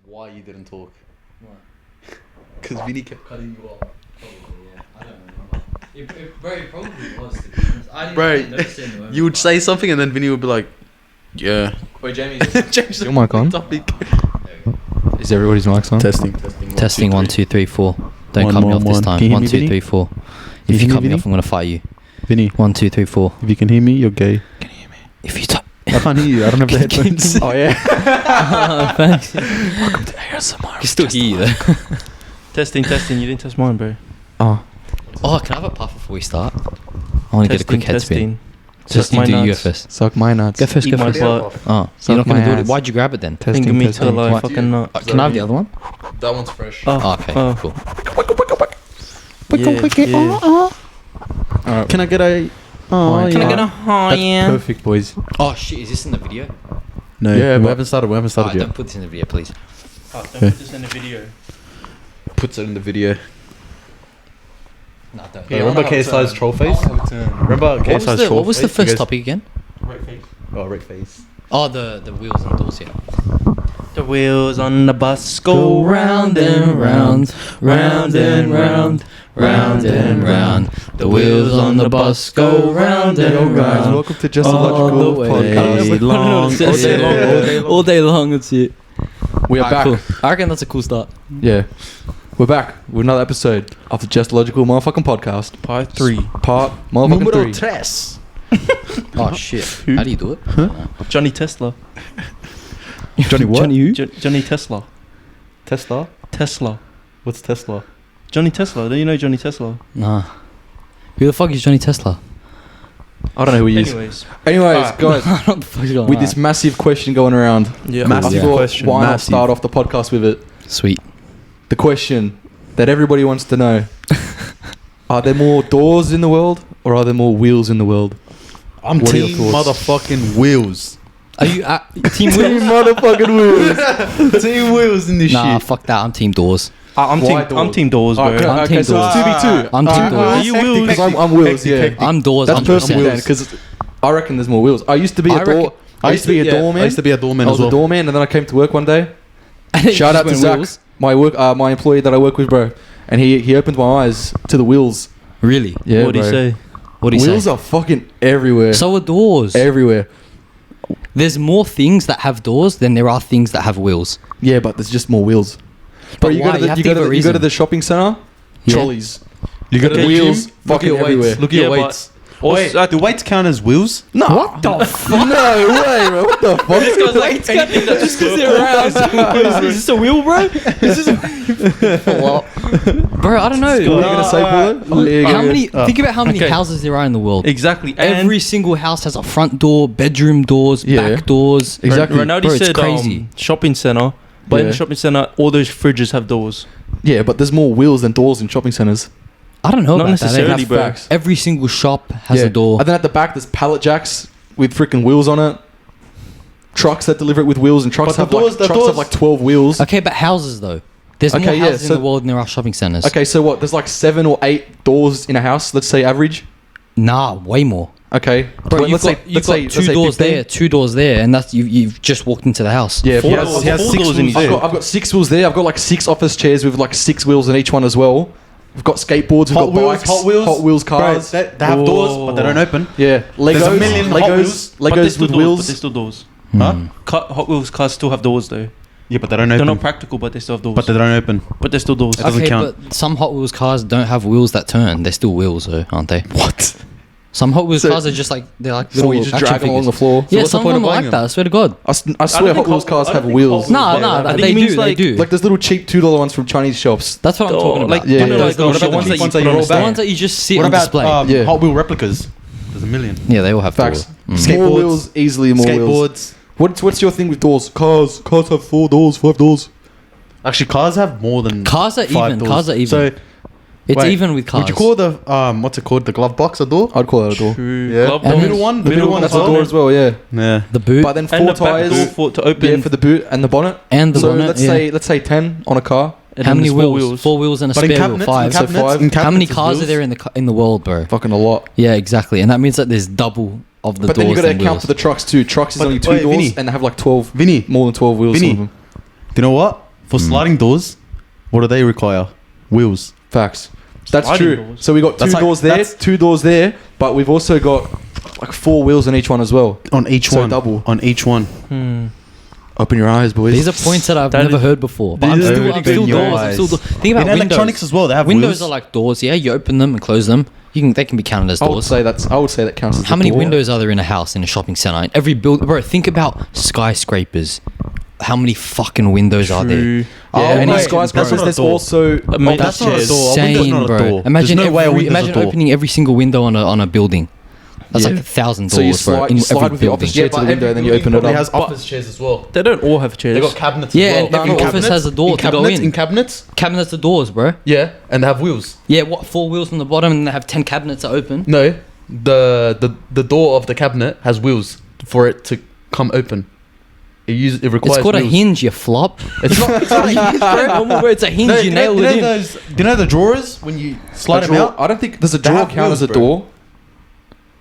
why you didn't talk. What? Because Vinny kept cutting you off. Probably, yeah. I don't remember. It very probably was. To be honest. I didn't Bro, even notice it in the moment. You would say something and then Vinny would be like, yeah. Wait, Jamie. Change Your mic on? topic. Is everybody's mics on? Testing. Testing 1 2 3 4. Don't cut me off this time. Can you hear 1 me, 2 Vinny? 3 4. Can If you you hear cut me, me off, Vinny? I'm gonna fight you. Vinny, 1 2 3 4. if you can hear me, you're gay. Can you hear me? If you touch. I can't hear you. I don't have the headphones. Oh yeah. Thanks. Welcome to ASMR. I can still hear you though. Testing. You didn't test mine, bro. Oh. Oh, can I have a puff before we start? I want to get a quick head spin. Just Suck my do you nuts. first. Suck my nuts. Go first. Eat Go my first. butt. Oh, Suck you're not gonna my do it. ass. Why'd you grab it then? Finger me till I What? fucking nut. Can I have the other one? That one's fresh. Oh, okay. Cool. Alright. Can I get a... Oh, Can I get a That's perfect, boys. Oh shit! Is this in the video? No, Yeah, we but- haven't started. Alright, yet. don't put this in the video, please. Don't put this in the video. Puts it in the video. No, don't. Yeah, remember KSI's troll face? Remember What was KSI's the, troll what was the face? You first guys- topic again? Oh, red face. Oh, the wheels and doors. Yeah. The wheels on the bus go round and round, round and round, round and round. The wheels on the bus go round Yo and guys, round. welcome to All the Justillogical way Podcast. long, all day long, all day long. That's it. We are back. Cool. I reckon that's a cool start. Yeah. We're back with another episode of the Justillogical motherfucking podcast. Part 3. Part motherfucking Numero 3. tres. Oh shit! How do you do it? Johnny Tesla. Johnny what? Johnny who? Johnny Tesla. Tesla? Tesla. What's Tesla? Johnny Tesla. Don't you know Johnny Tesla? Nah. Who the fuck is Johnny Tesla? I don't know who he is. Anyways. Anyways, guys, I don't know what the fuck's going on. with this massive question going around, Yeah. I Massive thought, question, why not massive. start off the podcast with it? Sweet. The question that everybody wants to know. Are there more doors in the world or are there more wheels in the world? I'm What are your team thoughts? motherfucking wheels. Are you team Team wheels? motherfucking wheels. Team wheels in this Nah, shit. fuck that. I'm team doors. I'm Why team. doors? I'm team doors, bro. Okay, I'm okay, team so doors. it's 2v2. I'm team doors. Are you wheels? Because I'm wheels, yeah. I'm doors. That's 100%. perfect then, because I reckon there's more wheels. I used to be I a door. reckon- I used to be a doorman. I used to be a doorman I as was well. a doorman, and then I came to work one day. And it Shout just out to went Zach, wheels? my employee that I work with, bro. And he opened my eyes to the wheels. Really? Yeah, What do you bro. say? What do you Wheels say? are fucking everywhere. So are doors. Everywhere. There's more things that have doors than there are things that have wheels. Yeah, but there's just more wheels. But Bro, you why? go to You the, have you to go give to a the, you go reason. to the shopping center. Yeah. Trolleys. You got Okay, wheels Look at fucking your everywhere. weights. Look at your Yeah, weights. Wait, Do weights count as wheels? No. What the fuck? No way, bro. What the fuck? This guy's like, just because they're around. Is this a wheel, bro? Is this bro, I don't know. What are you gonna say, Paulo? Oh, yeah, How yeah, many? yeah. Think about how many Okay. houses there are in the world. exactly. And Every single house has a front door, bedroom doors, Yeah. back doors. Exactly. Ronaldo Bro, it's said crazy. shopping center, but in Yeah. the shopping center, all those fridges have doors. Yeah, but there's more wheels than doors in shopping centers. I don't know Not about that. necessarily, eh? bro. Facts. Every single shop has Yeah. a door. And then at the back, there's pallet jacks with freaking wheels on it. Trucks that deliver it with wheels, and trucks But have the doors- like the trucks have doors- like 12 wheels. Okay, but houses though. There's Okay, more yeah, houses so- in the world than there are shopping centers. Okay, so what? There's like 7 or 8 doors in a house. Let's say average. Nah, way more. Okay, Bro, let's you've say got two doors 15. there, 2 doors there, and that's you've just walked into the house. Yeah, Four he has- doors- he has four 6 doors in wheels his there. I've got 6 wheels there. I've got like 6 office chairs with like 6 wheels in each one as well. We've got skateboards. We've Hot got wheels, bikes. Hot Wheels cars. Bro, they have doors, but they don't open. Yeah, Legos. There's a million Hot Wheels, But they're Legos still with doors, wheels. but they're still doors. Huh? Hot Wheels cars still have doors though. Yeah, but they don't They're open. not practical, but they still have doors. But they don't open. But they're still doors. It doesn't Okay, count. but some Hot Wheels cars don't have wheels that turn. They're still wheels, though, aren't they? What? Some Hot Wheels So- cars are just like they're like So little you just action drag them along the figures. floor. Yeah, what's the some of point them of are buying like that. I swear to God. I don't swear think Hot Wheels Hot- cars I have don't think wheels. Hot Nah, Wheels- nah, I think they he do. means They like- do. Like there's little cheap $2 ones from Chinese shops. That's what I'm talking about. Like, Yeah, you know, yeah. like What the about ones the that you ones that put you on roll the The back? ones that you just see What on about display. Yeah. Hot Wheel replicas? There's a million. Yeah, they all have Facts. doors. More Skateboards. wheels, easily more wheels. Skateboards. What's your thing with doors? Cars have 4 doors, 5 doors. Actually, cars have more than Cars are 5 even. doors. Cars are even. So It's wait, even with cars. would you call the what's it called? The glove box a door? I'd call that a door. True. Yeah. Glove The And door. middle one. The middle one, as that's a door as well, yeah. Yeah. the boot But then 4 And the back door tires. for to open. Yeah, for the boot and the bonnet. and the so bonnet? let's yeah. say 10 on a car. and How then many there's wheels? 4 wheels and a But in spare wheel. cabinets, 5. in so cabinets, five. in How many cabinets cars is are there in the world, bro? Fucking a lot. Yeah, exactly. And that means that there's double of the But doors then you got to than account wheels. for the trucks too. Trucks is But only 2 wait, doors Vinny. and they have like 12, Vinny, more than 12 wheels. Vinny. Some of them. Do you know what? For sliding doors, what do they require? Wheels. Facts. That's Sliding true. doors. So we got That's two like- doors there, that's- 2 doors there, but we've also got like 4 wheels on each one as well. On each So one. double. On each one. Open your eyes, boys. These are points that I've That never is- heard before. But I'm These are still, really I'm still big doors. eyes. I'm still Think about In windows. electronics as well, they have Windows wheels. are like doors. Yeah, you open them and close them. They can be counted as I would doors. say that counts as How a many door. windows are there in a house, in a shopping center? In every build, bro. Think about skyscrapers. How many fucking windows are there? True. Oh, Yeah, and wait, these skyscrapers, that's not a there's door. also... I mean, that's not a chairs. door. A window's Insane, not a bro. door. Imagine There's no way a window's a imagine door. opening every single window on a building. That's Yeah. like 1,000 doors, So you bro. slide, In you slide every with your building. office chair to the window and then you open it It up. has office chairs as well. They don't all have chairs. They got cabinets Yeah, as well. and every In office has a door to go cabinets, in. In cabinets? Cabinets are doors, bro. Yeah, and they have wheels. Yeah, what 4 wheels on the bottom, and they have 10 cabinets that open. No, the door of the cabinet has wheels for it to come open. It requires It's called a wheels. hinge, you flop. It's not a hinge, bro. Normal word, it's a hinge. No, you nailed it in. do you know the drawers when you slide A them drawer- out? I don't think... Does a They drawer have count wheels, as a bro. door?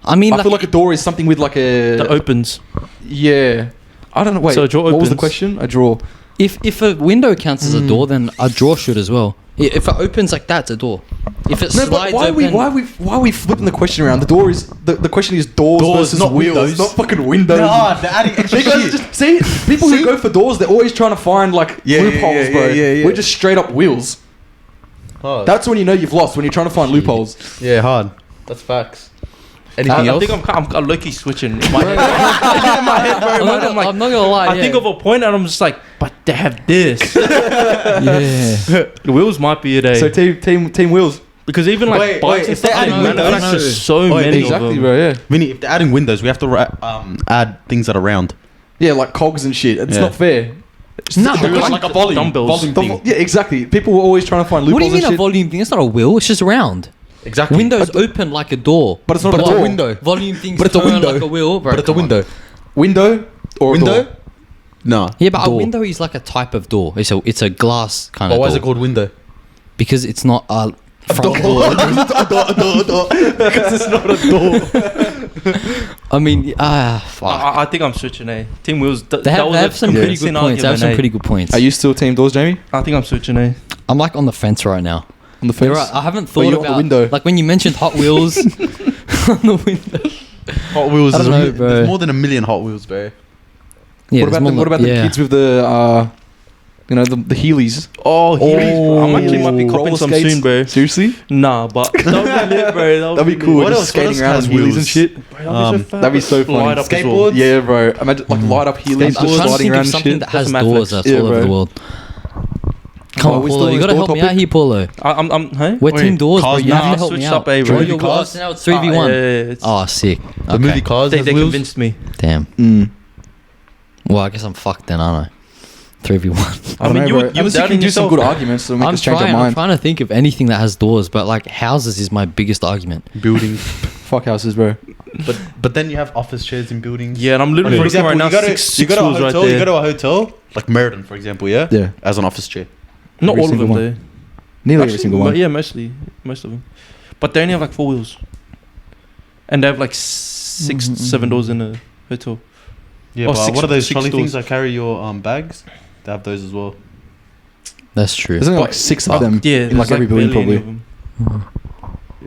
I mean, I like, feel like a door is something with like a... that opens. Yeah. I don't know. Wait, So a drawer what was the opens. question? A drawer. if a window counts as a door, then a drawer should as well. If it opens like that, it's a door. If it No, but slides why open, are we flipping the question around? The door is... The question is doors versus not wheels. windows. Not fucking windows. Nah, they're adding extra Because shit. just see people who go for doors, they're always trying to find like Yeah, loopholes, yeah, bro. yeah, yeah. We're just straight up wheels. Hard. That's when you know you've lost, when you're trying to find loopholes. Yeah, hard. That's facts. Anything I else? think I'm low-key switching in my head. In my head, bro. I'm not, I'm gonna lie. I think of a point and I'm just like, but they have this. yeah. The wheels might be it, eh? So team wheels. Because even like Wait, bikes wait, and if they're stuff, they adding windows- manufacture so Wait, many Exactly, of them. bro. Yeah. Vinny, if they're adding windows, we have to add things that are round. Yeah, like cogs and shit. It's Yeah. not fair. No, True, but like a volume, dumbbells. volume thing. Yeah, exactly. People were always trying to find what loopholes do you mean and a shit. volume thing? It's not a wheel. It's just round. Exactly. Windows open like a door. But it's not But a it's a door. window. Volume things But it's a turn window. like a wheel, bro. But it's a come on. window. Window or a Window? door? No. Yeah, but a Door. window is like a type of door. It's a glass kind But of why door. is it called window? Because it's not a front door. Because it's not a door. I mean, fuck. I think I'm switching, eh? Team wheels. They have some pretty good points. They have some pretty good points. Are you still team doors, Jamie? I think I'm switching, eh? I'm like on the fence right now. On the You're fence? right. I haven't Or thought you're on about the window? like when you mentioned Hot Wheels on the window. Hot Wheels I don't know, bro. There's more than 1 million Hot Wheels, bro. Yeah, what about the kids with the the Heelys? Oh, I actually might be Roller copping some skates? soon, bro. Seriously? Nah, but that would be lit, bro. That'd be cool. What Just else- skating what else around has on wheelies and wheels? shit. That'd be so funny. Light up as well. Skateboards? Yeah, bro. Imagine like light up Heelys I'm just trying to sliding think around of and something shit. that has That's doors Mad that's Yeah, all over bro. the world. Come Oh, on, we still Paulo. You on gotta this help door me out topic? here, Paulo. I'm hey? We're Wait, team doors, bro. cars You now? have to help me Switched out. up, eh, bro. Oh, Movie you're cars? cars now. It's 3v1. Yeah, Oh, sick. The Okay. movie cars They has wheels. convinced me. Damn. Mm. Well, I guess I'm fucked then, aren't I? 3v1. I mean, you bro. were Unless you doubting can do some yourself, good bro. arguments to make I'm us change our trying. I'm mind. trying to think of anything that has doors, but like houses is my biggest argument. Buildings. Fuck houses, bro. But then you have office chairs in buildings. Yeah, and I'm literally For looking example, right now. you go to, Six you go to a wheels right hotel. You go there. to a hotel like Meriden, for example. Yeah. Yeah. As an office chair. Not Every all of them, single though. one. Nearly every Actually, single one. Yeah, most of them. But they only have like 4 wheels, and they have like 6, 7 doors in a hotel. Yeah. Oh, But six- what are those 6 trolley doors. things that carry your bags? They have those as well. That's true. There's only like 6 of them Yeah, in like there's every building, barely any probably. of them.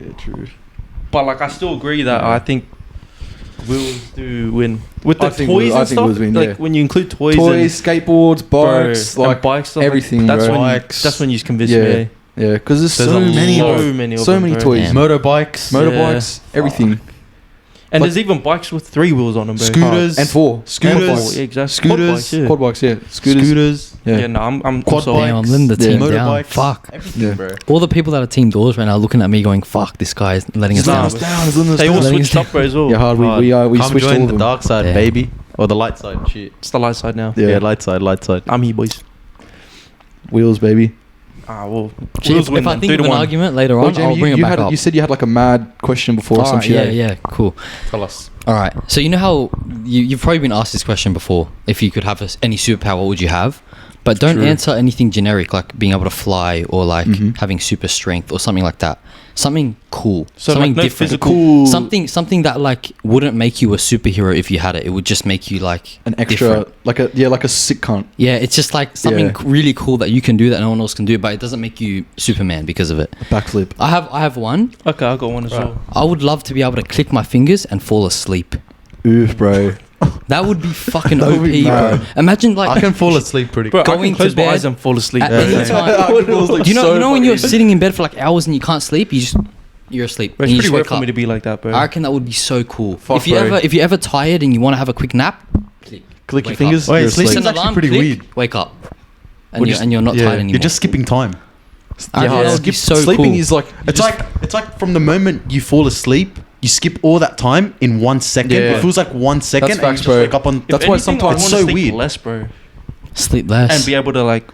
Yeah. True. But like, I still agree that I think wheels do win with the I think toys wheels- I and think stuff. wheels win, Like yeah. when you include toys, Toys, skateboards, bro, bikes, and like bikes, stuff everything, Like, that's bro. when Bikes. that's when you convince Yeah. me. Eh? yeah, because there's There's so a many, lot. So many of so them, many bro. toys, Damn. Motorbikes. motorbikes, everything, And But- there's even bikes with 3 wheels on them, bro. Scooters. and 4 Scooters. And 4, yeah, exactly. Scooters. Quad bikes, yeah. quad bikes, yeah, scooters, Yeah. Yeah, no, I'm Quad sold. Damn, I'm bikes, letting the yeah. team down. Motorbikes. Fuck. Everything, Yeah. bro. All the people that are team doors right now are looking at me going, fuck, this guy's letting us Nah, down. bro. down. They all Letting us switched up, bro, as well. Yeah, hard. Hard. We Come switched all join of the them. dark side, Yeah. baby, or the light side. Shit. It's the light side now. Yeah. Light side. Light side. I'm here, boys. Wheels, baby. Well, Gee, wheels if win I then, think of 3 an to 1. argument later Oh, on, Jamie, I'll bring it you back had up. you said you had like a mad question before or some Alright, shit. yeah, eh? yeah, cool. Tell us. All right. So you know how you've probably been asked this question before. If you could have any superpower, what would you have? But don't True. answer anything generic like being able to fly or like Mhm. having super strength or something like that. Something cool. So, something like, no different. physical- Cool. Something that like wouldn't make you a superhero if you had it. It would just make you like An extra, different. like a sick cunt. Yeah, it's just like something Yeah. really cool that you can do that no one else can do, but it doesn't make you Superman because of it. A backflip. I have one. Okay, I got one as Right. well. I would love to be able to click my fingers and fall asleep. Oof, bro. That would be fucking That OP, would be bro. mad. Imagine like I can fall asleep pretty Bro, I Going can close to my bed eyes and fall asleep. at Yeah, any yeah. time. I would fall asleep Do you know? so You know when you're fucking sitting in bed for like hours and you can't sleep, you're asleep. Bro, and it's you pretty just rare wake for up. me to be like that, bro. I reckon that would be so cool. Fuck, bro. If you're ever tired and you want to have a quick nap, click Click your Wake fingers. up. Wait, you're sleep asleep. It's actually pretty click, weird. Wake up, and We're you're just- and you're not yeah, tired anymore. You're just skipping time. I reckon that would be so Sleeping cool. is like It's like from the moment you fall asleep, you skip all that time in 1 second. Yeah. It feels like 1 second, That's and you facts, just bro. wake up on. If That's why anything, sometimes- I It's wanna so sleep weird. less, bro, sleep less. and be able to like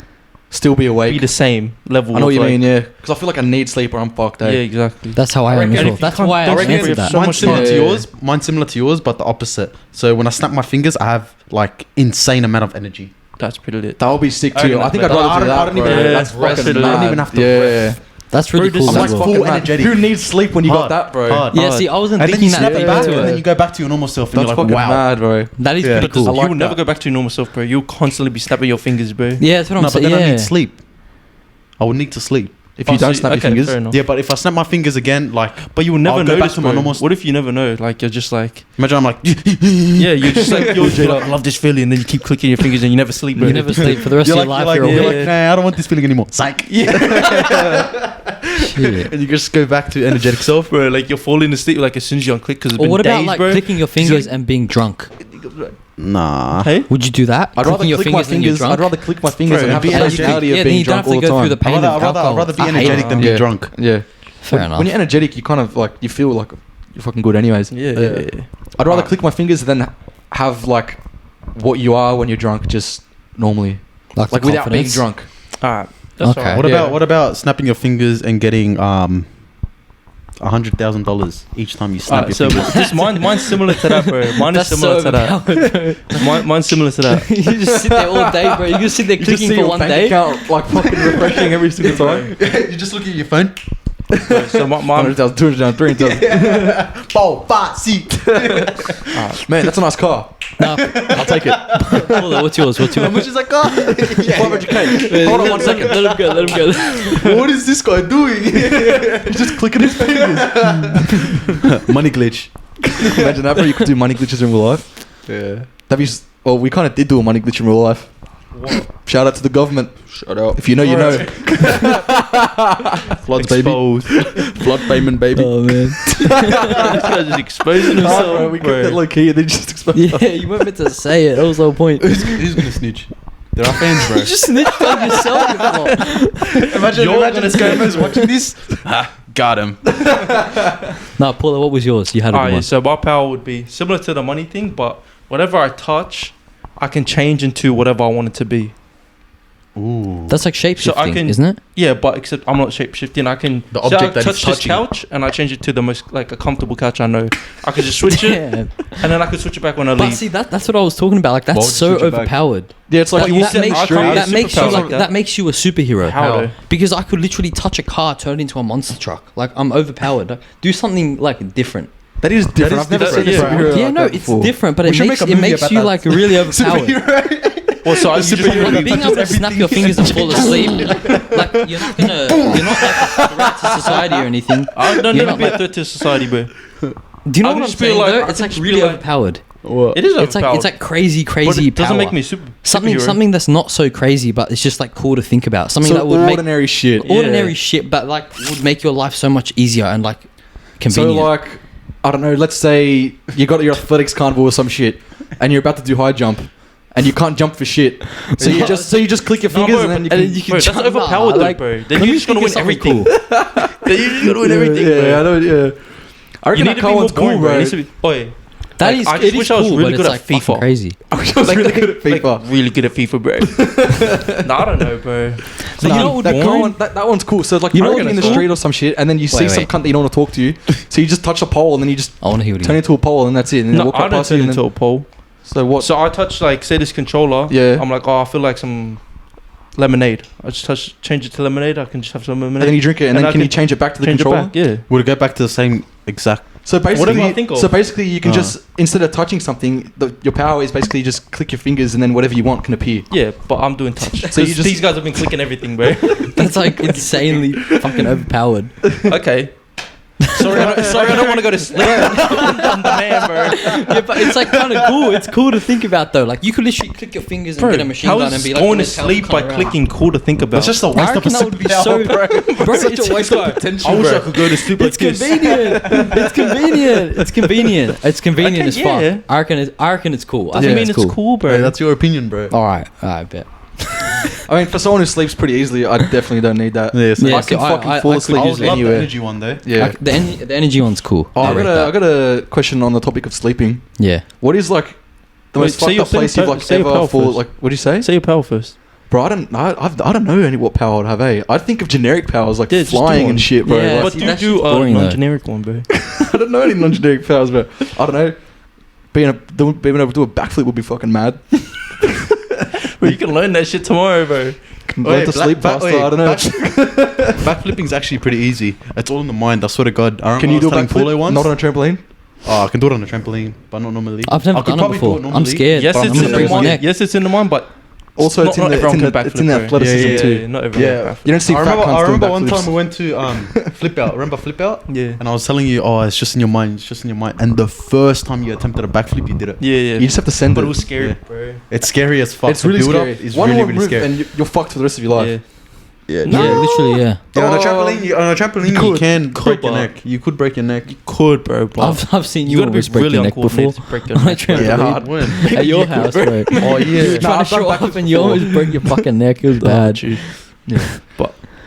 still be be awake. the same level. I know what of, you like, mean, yeah. Because I feel like I need sleep or I'm fucked. Yeah, Eh? exactly. That's how I am reckon as if well. you That's can't- why I don't answered reckon that. so Mine's much similar time. to Yeah. yours. Mine's similar to yours, but the opposite. So when I snap my fingers, I have like insane amount of energy. That's pretty lit. That would be sick I too. reckon I think that's I'd rather better. do that. I don't even- bro. yeah, That's rest fucking it mad. out. I don't even have to Yeah. rest. That's really Bro, cool. this I'm as like well. full Fucking mad. energetic. Who needs sleep when you got Hard. that, bro? Hard. Yeah, see, I wasn't And then thinking you snap that. it back, Yeah. and then you go back to your normal self, and That's you're like, fucking wow. mad, bro. That is Yeah. pretty cool. I like You'll never that. go back to your normal self, bro. You'll constantly be snapping your fingers, bro. Yeah, that's what I'm No, but saying. then I Yeah. need sleep. I would need to sleep. If you don't snap your fingers, fair enough. Yeah, but if I snap my fingers again, like, But you will never I'll go back notice, to my bro. normal. What if you never know? Like you're just like, Imagine I'm like, yeah, you're just like, you're like, I love this feeling, and then you keep clicking your fingers and you never sleep, bro. You never sleep for the rest you're of like, your life. you're like, You're you're awake. like, nah, I don't want this feeling anymore. Psych. Shit. And you just go back to energetic self. bro. Like you're falling asleep like as soon as you unclick because it's Or been what about days, like bro. clicking your fingers and being drunk? Nah. Hey, Would you do that? I'd rather Clicking your click my when you're fingers. drunk? I'd rather click my fingers Bro, and have be the energetic. personality Yeah, of then being you don't drunk have to all the go through the time. pain of I'd alcohol. rather be I hate energetic it. than be drunk. Yeah. Fair enough. When you're energetic, you kind of like you feel like you're fucking good, anyways. yeah. I'd rather click my fingers than have like what you are when you're drunk, just normally, Like, the like without being confidence. drunk. Alright, that's Okay. alright. What about snapping your fingers and getting $100,000 each time you snap Alright, your so fingers? this mine's similar to that, bro. Mine is That's similar so to that. overpowered, bro. Mine's similar to that. You just sit there all day, bro. You just sit there You just clicking see for your one bank day. account like fucking refreshing every single time. You just look at your phone. Bro, so mine, 100,000, 200,000, 300,000. Bow, fat, seat. Man, that's a nice car. No, I'll take it. hold on, what's yours? What's yours? How much is that car? 500k. Hold on 1 second. Let him go. Let him go. What is this guy doing? He's just clicking his fingers. Money glitch. Imagine that, bro. You could do money glitches in real life. Yeah. That'd be. Well, we kind of did do a money glitch in real life. Shout out to the government. Shut up. If you know, you know. Floods, baby. Flood payment, baby. Oh man. this guy's just exposing Bro, himself, we bro. kept it low key and then just exposed. Yeah, you weren't meant to say it. That was the whole point. Who's gonna snitch? There are fans, bro. You just snitched on yourself. Imagine Gomez watching this. Ha, got him. No, Paula, what was yours? You had a good Alright, one. so my power would be similar to the money thing, but whatever I touch, I can change into whatever I want it to be. Ooh. That's like shape So I shifting, can- isn't it? Yeah, but except I'm not shape shifting. I can The say object I that touch he's this touching. couch and I change it to the most like a comfortable couch I know. I could just switch it Yeah. and then I could switch it back when I But leave. see, that's what I was talking about. Like Why that's would you so switch it back? overpowered. Yeah, it's like That, you walk that in makes the street, that makes you superpowers like like that. that makes you a superhero. How though? Because I could literally touch a car, turn it into a monster truck. Like I'm overpowered. Like, do something like different. that is different. I've never seen a different, yeah. superhero Yeah, like no, that it's before. different, but We it should makes make a it movie makes about you that. like really overpowered. Well, so I The just superhero really, Being able to snap your fingers and fall asleep, like you're not like a threat to society or anything. I don't You're never not be a like- threat to society, bro. Do you know I what I'm just feel saying? like- Though? I It's like just really feel like- overpowered. What? It is It's overpowered. like crazy but power. it doesn't make me something superhero. that's not so crazy, but it's just like cool to think about. Something So that would make ordinary shit. Yeah. ordinary shit, but like would make your life so much easier and like convenient. So like, I don't know. Let's say you got your athletics carnival or some shit, and you're about to do high jump, and you can't jump for shit. So you just click your No, fingers bro, and then you but- can. you can bro, that's jump. overpowered, Nah, though, like, bro. Then let you're me just gonna think win of something everything. Then you're just gonna win everything, yeah, bro. I know. Yeah. I You reckon need that to car be more one's cool, boring, bro. It bro. needs to be, boy, That like, is, I just it is wish I was cool, really but good it's at like fucking FIFA. crazy. I wish I was really good at FIFA. Like, really good at FIFA, bro. Nah, I don't know, bro. So you know what would that be car boring? one, that one's cool. So like You you know know what in is the cool? street or some shit, and then you see Wait, some wait. cunt that you don't want to talk to, so you just touch a pole and then you just I want to hear what turn you into a pole and that's it. And then No, walk I up don't past you turn and into then, a pole. so what? So I touch like say this controller. Yeah. I'm like, oh, I feel like some lemonade. I just change it to lemonade. I can just have some lemonade. And then you drink it, and then I can you change it back to the change it controller? back, yeah. Would it go back to the same exact? So Whatever I basically, think of. you can just instead of touching something, your power is basically just click your fingers, and then whatever you want can appear. Yeah, but I'm doing touch. So So you just- these guys have been clicking everything, bro. That's like insanely fucking overpowered. Okay. Sorry, I don't want to go to sleep. I'm the man, bro. Yeah, but it's like kind of cool. It's cool to think about though. Like you could literally click your fingers and Bro, get a machine how gun is and be like going to "Let's help sleep by cunt around." clicking cool to think about? It's just a I waste of reckon that would be so, bro. bro. Such It's a waste of potential. I wish bro. I could go to sleep like It's this. convenient. It's convenient. It's convenient. It's convenient Okay, as yeah. fuck. I reckon it's cool. I Doesn't think mean it's cool, bro. Hey, that's your opinion, bro. All right, I bet. I mean, for someone who sleeps pretty easily, I definitely don't need that. Yeah, so Yeah, I can so fucking I fall could asleep I would usually love the anywhere. energy one though. Yeah. The energy one's cool. Oh, I rate got that. a question on the topic of sleeping. Yeah. What is like the Wait, most say fucked your- up place say you've your- like say your ever power fall? first. Like, what do you say? Say your power first. Bro, I don't know any what power I'd have. I'd think of generic powers like Yeah, just do flying one. and shit, bro. Yeah. Like, But see, do that's do just a boring, though. non-generic one, bro. I don't know any non-generic powers, bro. I don't know. Being able to do a backflip would be fucking mad. Bro, you can learn that shit tomorrow, bro. Learn to sleep faster. I don't know. Backflipping's actually pretty easy. It's all in the mind. I swear to God. I Can you do a backflip? once? Not on a trampoline. Oh, I can do it on a trampoline, but not normally. I've never I could done it probably do before. I'm normally. scared. Yes, but it's I'm in gonna the break my mind. neck. Yes, it's in the mind, but Also, not everyone can backflip, it's in bro. athleticism Yeah, too. Not everyone Yeah. can backflip. You don't see I fat remember, cunts I doing remember one backflips. time we went to flip out. Remember flip out? Yeah. And I was telling you, oh, it's just in your mind. It's just in your mind. And the first time you attempted a backflip, you did it. Yeah, yeah. You just have to send But it. it was scary, Yeah. bro. It's scary as fuck. It's The really build-up scary. is One really, more really move scary. and you're fucked for the rest of your life. Yeah. Yeah, Yeah, literally, yeah. Yeah, on a Oh. trampoline, you could. can Could, break your but- neck. You could break your neck. Could, bro. But I've seen you you gotta be always break really your neck before. uncoordinated to break your On a neck. bro. trampoline. Yeah, hard win. At your house, bro. Oh yeah. You were Nah, trying I've to done show up backflips and you before. always break your fucking neck. It was bad.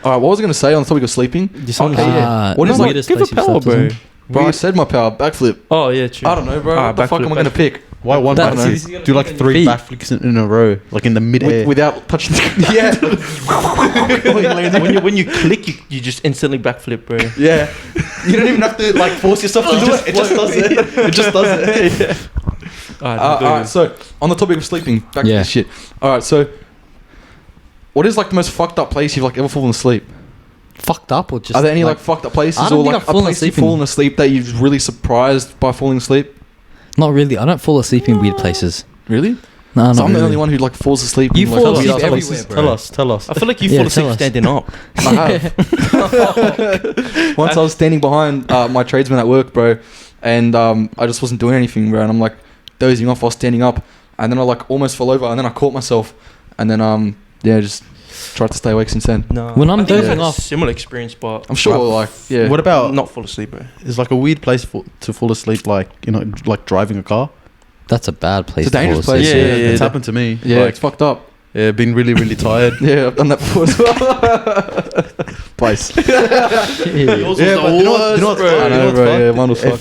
All right, what was I going to say on the topic of sleeping? Okay, yeah. What is No, like? weirdest give a place you've power, slept bro. in? Bro, I said my power. Backflip. Oh, yeah, true. I don't know, bro. Ah, What the fuck backflip, am I going to backflip. pick? Why one That's backflip? easy, you gotta Do like pick on 3 your backflips in a row, like in the mid-air. Without touching the Yeah. when you click, you just instantly backflip, bro. Yeah. You don't even have to like force yourself to do it. It just does it. It just does it. all right, so on the topic of sleeping, back to Yeah. this shit. All right, so what is like the most fucked up place you've like ever fallen asleep? Fucked up or just? Are there any like fucked up places I don't or think like I've a fallen place you've asleep in- fallen asleep that you're really surprised by falling asleep? Not really. I don't fall asleep in weird places. Really? No, So not I'm the really. only one who like falls asleep. You in, like, fall weird asleep ass everywhere, places. bro. Tell us. I feel like you Yeah, fall asleep tell us. standing up. I have. Once I was standing behind my tradesman at work, bro, and I just wasn't doing anything, bro, and I'm like dozing off while standing up, and then I like almost fell over, and then I caught myself, and then yeah, just tried to stay awake since then. No. When I'm I think I've dozing had a off- similar experience, but I'm sure, like, yeah. What about not fall asleep, bro. is like a weird place to fall asleep, like like driving a car? That's a bad place. It's a dangerous to fall place, asleep. Yeah, It's happened to me. Yeah, Like, it's fucked up. yeah, been really, really tired. Yeah, I've done that before as well. Place. Yours was Yeah, the but you know what? worst, You know what's bro. fucked? I You know know, what's bro. fucked? Yeah, mine was It fucked.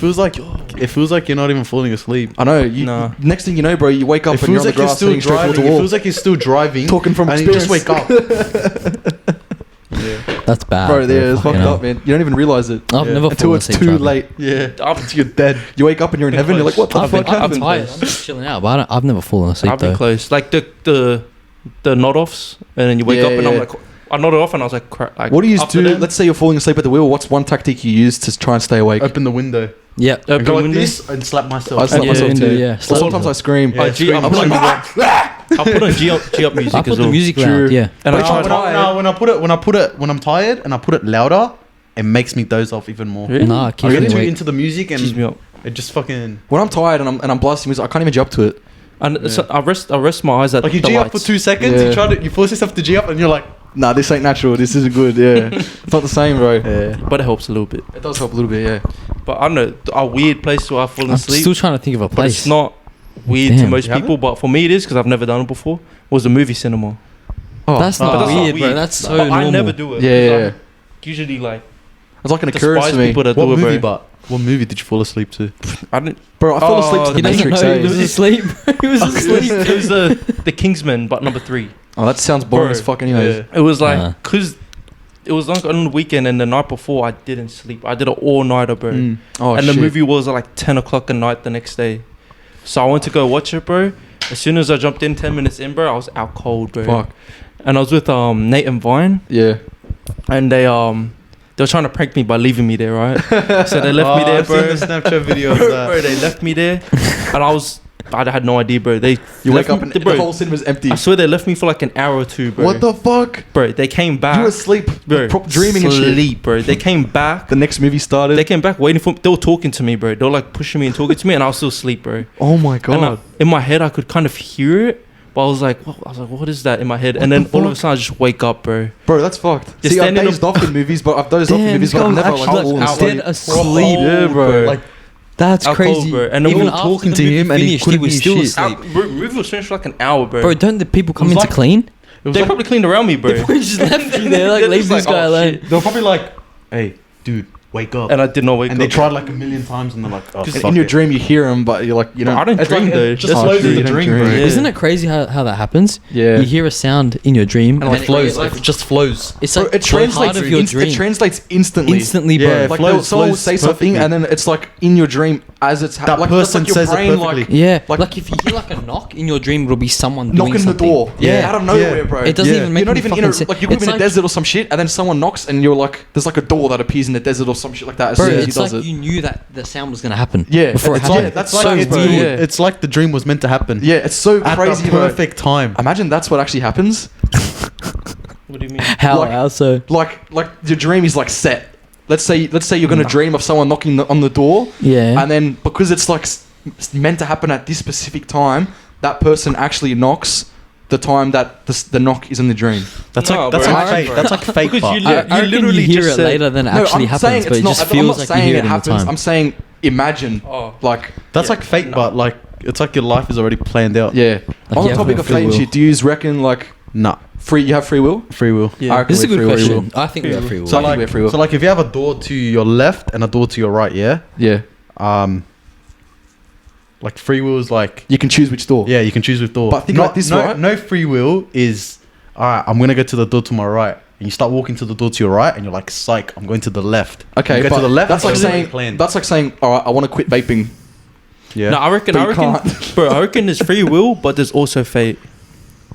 feels like you're not even falling asleep. I know. You, Nah. Next thing you know, bro, you wake up It and you're on feels the like you're grass still sitting straight towards driving. the It wall. feels like you're still driving. Talking from and experience. you just wake up. That's bad. Bro, yeah, it's Fucking fucked hell. up, man. You don't even realize it. I've Yeah. never Until fallen it's asleep too driving. late. Yeah, after you're dead. You wake up and you're in Been heaven. You're like, close. what the I've fuck been, I'm happened? tired. I'm just chilling out, but I've never fallen asleep I've been though. close. Like the nod offs, and then you wake Yeah, up and yeah. I'm like, I nodded off and I was like, crap. Like, What do you after do? then, Let's say you're falling asleep at the wheel. What's one tactic you use to try and stay awake? Open the window. Yeah. And open go like window. this and slap myself. I slap Yeah. myself Window, too. yeah. Or Slap sometimes I scream. Yeah. I G up, I'm like, like, I'll put on G up music I as put the well. music True. loud. Yeah. And I But try if to. I'm when I'm tired and I put it louder, it makes me doze off even more. Really? Nah, I keep get me too awake. into the music Cheese and me up. it just fucking When I'm tired and I'm blasting music, I can't even jump to it. And so I rest my eyes at like you the G up lights. for 2 seconds. Yeah. You force yourself to G up and you're like, Nah, this ain't natural. This isn't good. Yeah, it's not the same, bro. yeah. But it helps a little bit. It does help a little bit. Yeah. But I don't know, a weird place where I've fallen I'm asleep. still trying to think of a But place. it's not weird to Damn. most You haven't? people. But for me, it is because I've never done it before. Was the movie cinema. Oh, That's Oh, not that's not weird, bro. weird. That's so But normal. I never do it. Yeah, because yeah. I usually like it's like an occurrence despise to me, people that What do it, movie? bro. But what movie did you fall asleep to? I didn't. bro. I fell asleep to Oh, the He doesn't Matrix. know he was Eh? asleep. He was asleep. It was the Kingsman, but number 3. Oh, that sounds boring Bro, as fuck. Anyways. It was like Nah. because it was like on the weekend and the night before I didn't sleep. I did an all nighter, bro. Mm. Oh, and shit. the movie was like 10 o'clock at night the next day. So I went to go watch it, bro. As soon as I jumped in, 10 minutes in, bro, I was out cold, bro. Fuck. And I was with Nate and Vine, Yeah. and they were trying to prank me by leaving me there, right? So they left me there, I've bro. seen the Snapchat video of that. Bro, they left me there, and I had no idea, bro. They You wake left up me- and bro, the whole cinema's empty. I swear they left me for like an hour or two, bro. What the fuck? Bro, they came back. You were asleep, bro, dreaming and shit. sleep, bro. They came back. The next movie started. They came back waiting for me. They were talking to me, bro. They were like pushing me and talking to me, and I was still asleep, bro. Oh my And god. in my head, I could kind of hear it, but I was like, what is that in my head? And then all of a sudden, I just wake up, bro. Bro, that's fucked. You're See, I've standing dozed off in movies, but I've dozed off in Damn, movies, this but I've guy never was like actually, fallen like, asleep. dead asleep. Yeah, bro. Like, That's Out crazy. cold, bro. And then even we were after talking the to movie him and he finished, couldn't was hear still shit. asleep. Movie was finished for like an hour, bro. Bro, don't the people come It in was to like- clean? it was They like, probably cleaned around me, bro. They probably just left you there, like, They're leave just this like, guy oh, alone. shit. they were probably like, hey, dude, wake up. And I did not wake And up. they tried like a million times, and they're like, oh, And fuck in your it. dream, you hear him, but you're like, you know. I don't it's dream, like, though. it Just oh, flows shit, in you the don't dream, dream. bro. Yeah. Isn't it crazy how that happens? Yeah. You hear a sound in your dream And it then flows. like, It just flows. it's Bro, like it the translates. heart of your dream. It translates instantly. Instantly, bro. Yeah, Like flows- someone will flows say something, perfectly. and then it's like in your dream as it's That happening. person like your says it brain, perfectly. like Yeah, Like- like if you hear like a knock in your dream, it'll be someone doing knocking the something. door. Yeah. out of nowhere, bro. It doesn't Yeah. even make You're not any even in fucking a sense. like you could It's be in a like- desert or some shit, and then someone knocks, and you're like, there's like a door that appears in the desert or some shit like that. As Bro, soon as he it's does like it. you knew that the sound was gonna happen. Yeah, before it it's happened. like- that's It's so like, weird. dude, it's like the dream was meant to happen. Yeah, it's so At crazy, the bro. perfect time. Imagine that's what actually happens. What do you mean? How Like- so? Like your dream is like set. Let's say you're gonna dream of someone knocking on the door, Yeah. and then because it's like meant to happen at this specific time, that person actually knocks the time that the knock is in the dream. That's No, like that's bro. like fake. That's like fake. Because but- you I literally literally hear just it said- later than it No, actually I'm happens, saying but it's it not. just I'm feels not like you saying hear it it in the happens. time. I'm saying imagine. Oh. Like That's like fake, No. but like it's like your life is already planned out. yeah. Like On you the have topic no of free fate and will. shit, do you reckon like Nah, you have free will? free will. Yeah. I reckon This is a we good have free will. question. I think we have free will. So So I think like, we have free will. so like, if you have a door to your left and a door to your right, yeah, Yeah. like free will is like, You can choose which door. yeah, you can choose with door. But think no, about this, no, right? No free will is, all right, I'm gonna go to the door to my right, and you start walking to the door to your right, and you're like, psych, I'm going to the left. Okay, you go but to the left. that's like it's already saying planned. that's like saying, all right, I want to quit vaping. yeah. No, I reckon, But you bro, I reckon there's free will, but there's also fate.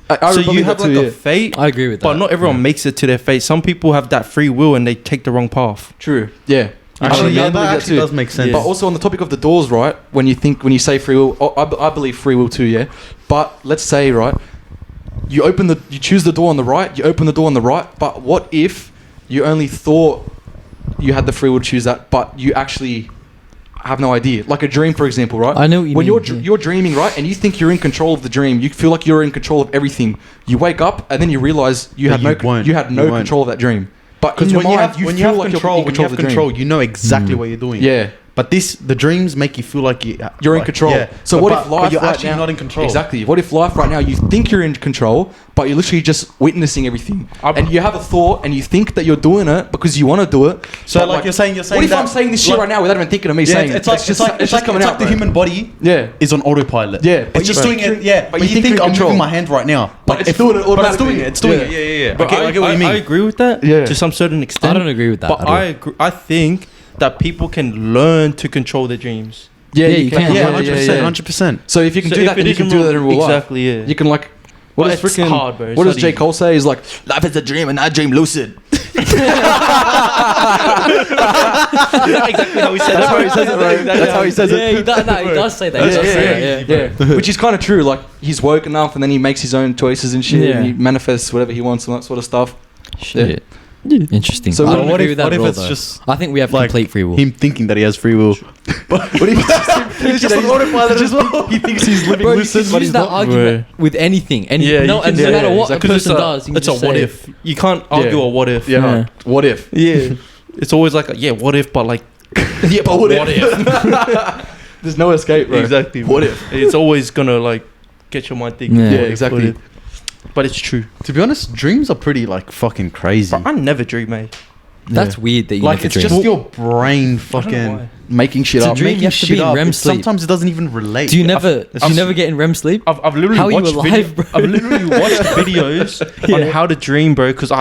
I So would probably you have that like too, a yeah. fate, I agree with that. but not everyone makes it to their fate. Some people have that free will and they take the wrong path. True. Yeah. Actually, I yeah, believe that that actually too. does make sense. Yeah. But also on the topic of the doors, right? When you say free will, I believe free will too, yeah. But let's say, right, you choose the door on the right, you open the door on the right. But what if you only thought you had the free will to choose that, but you actually have no idea? Like a dream, for example, right? I know what you when mean, you're dreaming, right, and you think you're in control of the dream, you feel like you're in control of everything. You wake up and then you realize you But had you won't. you had You no won't. control of that dream. But in Because your when you mind, have when you feel have like control, you're in when you have of the dream. control, you know exactly what you're doing. Yeah. But the dreams make you feel like You're in like, control. Yeah. So But- what but- if life but you're right actually now, not in control? Exactly. What if life right now you think you're in control, but you're literally just witnessing everything, and you have a thought and you think that you're doing it because you want to do it. So but like you're saying what if that, I'm saying this shit like- right now without even thinking of me Yeah, saying it's like coming out, the bro. human body Yeah. is on autopilot. Yeah, but it's you just doing think it. Yeah, but you think you're in I'm control. moving my hand right now. But it's doing it But it's doing automatically. it. It's doing Yeah. it. Yeah. But I get what you mean. I agree with that Yeah. to some certain extent. I don't agree with that But at all. I think that people can learn to control their dreams. Yeah, Yeah, you can. Yeah, Yeah, 100%. 100%. So if you can So do if that, then it you can isn't do that in real life. Exactly, yeah. You can like. What But is it's freaking? hard, bro. It's What does not J easy. Cole say? He's like, life is a dream and I dream lucid. That's exactly how he said That's how he says it, bro. That's how he says yeah, it. he does say that. He Yeah, does yeah, say that, yeah. Yeah, which is kind of true. Like he's woken up and then he makes his own choices and shit. Yeah. And he manifests whatever he wants and that sort of stuff. Shit. Interesting. So I what don't if- agree with that what at if all, it's though. just I think we have like complete free will. Him thinking that he has free will. What if he's just on autopilot as well? He thinks he's living Bro, you lucid, can but use he's that not. argument with anything. And Yeah, no, you can and do no it, matter yeah, what exactly. a 'Cause person does, you can it's a just what say, if. You can't argue Yeah. a what if. Yeah. Yeah. What if? Yeah. It's always like, what if, but like, Yeah, but what if? There's no escape, bro. Exactly. What if? It's always gonna like get your mind thinking. Yeah. what Yeah, if, exactly. what if. But it's true. To be honest, dreams are pretty like fucking crazy. But I never dream, mate. That's weird that you Like never it's dream. just your brain I don't know fucking why. Making shit To up. dream, making you have to shit be in up. REM It's- sleep. Sometimes it doesn't even relate. Do you never I've- get in REM sleep? I've literally How are you watched alive, bro? I've literally watched videos on how to dream, bro. Because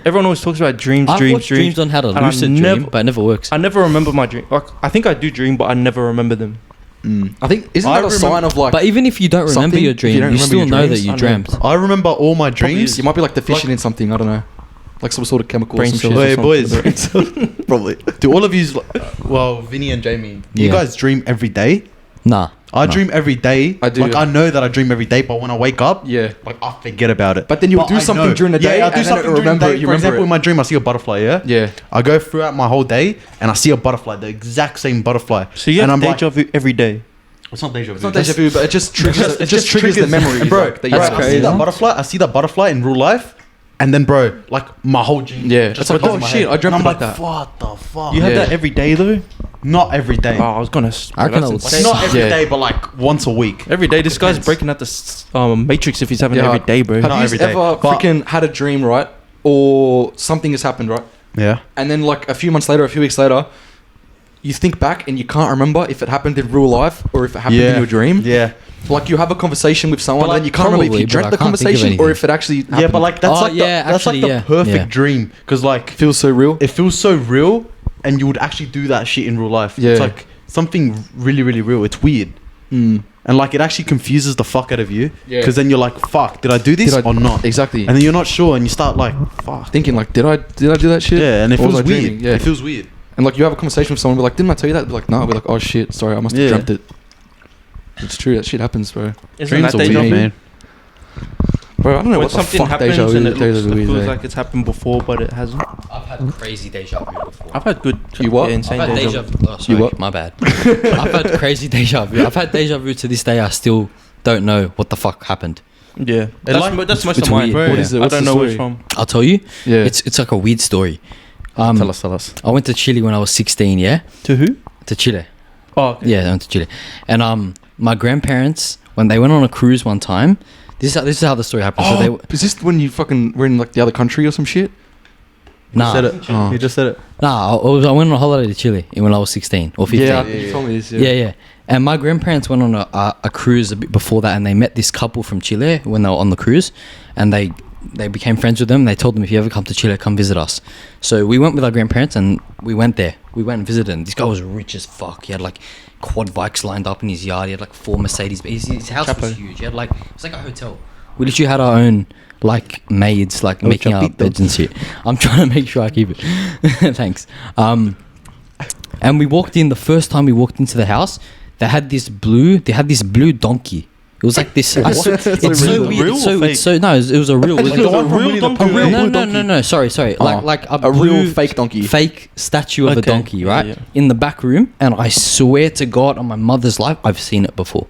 everyone always talks about dreams, I've dreams, watched dreams on how to and I lucid never- dream, but it never works. I never remember my dream. Like I think I do dream, but I never remember them. I think isn't that a sign of like? But even if you don't remember something, your if dream, you don't you remember still your know that dreams, you I know. dreamt. I remember all my dreams. you might be like deficient in something. I don't know, like some sort of chemical. Brain or some cells. shit. Wait, boys. Probably. Do all of you, well, Vinny and Jamie, do you Yeah. guys dream every day? Nah. I dream every day. I do. Like, I know that I dream every day, but when I wake up, Yeah. like, I forget about it. But then you'll do I something know. during the day, Yeah, I'll do and then something it'll during the remember day. it. You For remember example, it. in my dream, I see a butterfly, yeah? Yeah. I go throughout my whole day, and I see a butterfly, the exact same butterfly. So you and have I'm deja vu every day. It's not deja vu. It's not deja vu, but it just triggers. It just triggers the memory, Bro, like, that you bro, have. I see that butterfly. I see that butterfly in real life, and then, bro, like my whole dream. Yeah. just It's like, goes oh, in my shit, head. I dreamt And I'm about like, that. What the fuck? You have Yeah. that every day though. Not every day. Oh, I was gonna. I reckon I would Like, say not every Yeah. day, but like once a week. Every day, this guy's Depends. breaking out the Matrix if he's having it Yeah. every day, bro. Have Not you every day, ever but- freaking had a dream, right? Or something has happened, right? Yeah. And then like a few months later, a few weeks later, you think back and you can't remember if it happened in real life or if it happened in your dream. Yeah. Like you have a conversation with someone But, like, and you can't remember if probably, you but dreamt I the can't think of conversation or anything. if it actually happened. Yeah, but like that's Oh, like yeah, that's like actually, the yeah. perfect Yeah. dream because like it feels so real. it feels so real, and you would actually do that shit in real life. Yeah. It's like something really, really real. It's weird, Mm. and like it actually confuses the fuck out of you. Yeah. Because then you're like, "Fuck, did I do this Did I- or not?" Exactly. And then you're not sure, and you start like, "Fuck." Thinking like, did I do that shit? Yeah, and it Or was feels I weird. dreaming? Yeah. It feels weird. And like you have a conversation with someone, be like, didn't I tell you that? Be like, no. Be like, oh shit, sorry, I must have Yeah. dreamt it. It's true. That shit happens, bro. Isn't Dreams that are deja weird, vu? man. Bro, I don't know When what the something fuck happens deja vu and it deja vu feels is. like it's happened before, but it hasn't. I've had crazy deja vu before. I've had good. You what? Yeah, I've insane had deja deja vu. vu. Oh, sorry, what? my bad. I've had crazy deja vu. I've had deja vu to this day. I still don't know what the fuck happened. Yeah, like- that's most it's of mine. weird. What is it? I What's don't the know which story? one. I'll tell you. Yeah. It's like a weird story. Tell us. I went to Chile when I was 16. Yeah, To who? to Chile. Oh, okay. Yeah, I went to Chile. And my grandparents, when they went on a cruise one time, this is how the story happened. So they Is this when you fucking were in like the other country or some shit? nah, Said it. Oh. You just said it. nah. I went on a holiday to Chile when I was 16 or 15. Yeah, Yeah, you yeah. told me this. Yeah. And my grandparents went on a cruise a bit before that, and they met this couple from Chile when they were on the cruise, and they became friends with them. They told them, if you ever come to Chile, come visit us. So we went with our grandparents, and we went there. We went and visited, and this guy was rich as fuck. He had like quad bikes lined up in his yard. He had like 4 Mercedes. His house was Chapo. huge. He had like, it was like a hotel. We literally had our own like maids, like making our chapito. beds and shit. I'm trying to make sure I keep it. Thanks. And we walked in. The first time we walked into the house, they had this blue donkey. It was like this. it's so weird. real or fake? It's so no. It was a real. Like the one from Winnie the Pooh. No. Sorry. Like a a blue real fake donkey. fake statue of a Okay. donkey, Yeah, right? yeah. In the back room, and I swear to God, on my mother's life, I've seen it before.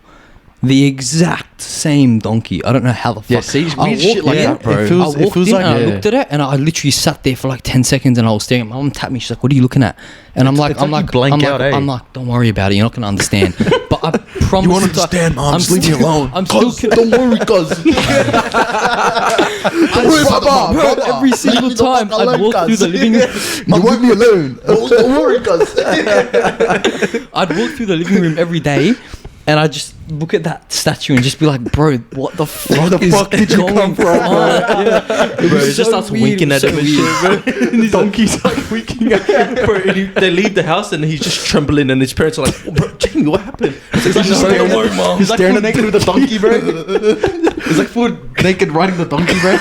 The exact same donkey. I don't know how the fuck. Yeah, see, I weird shit walked like in, that, bro. It I feels walked in like and I yeah. looked at it, and I literally sat there for like 10 seconds, and I was staring. My mom tapped me. She's like, "What are you looking at?" And I'm like, it's like you blank out, eh? I'm like, "Don't worry about it. You're not gonna understand." But I promise. You won't understand, Mom. Just leave me alone. I'm still. Don't worry, cuz. Bro, every single time I'd walk through the living room. You want me alone? Don't worry, cuz. I'd walk through the living room every day, and I'd just look at that statue and just be like, "Bro, what the fuck is did you going come from, on?" Yeah. Bro, it just starts winking at him and shit, bro. The donkey's like winking at him. Bro, and they leave the house and he's just trembling, and his parents are like, "Oh, bro, Jamie, what happened?" He's like, just "No, staring don't at- worry, mom." He's like Staring full at naked with a donkey, bro. He's like full naked riding the donkey, bro.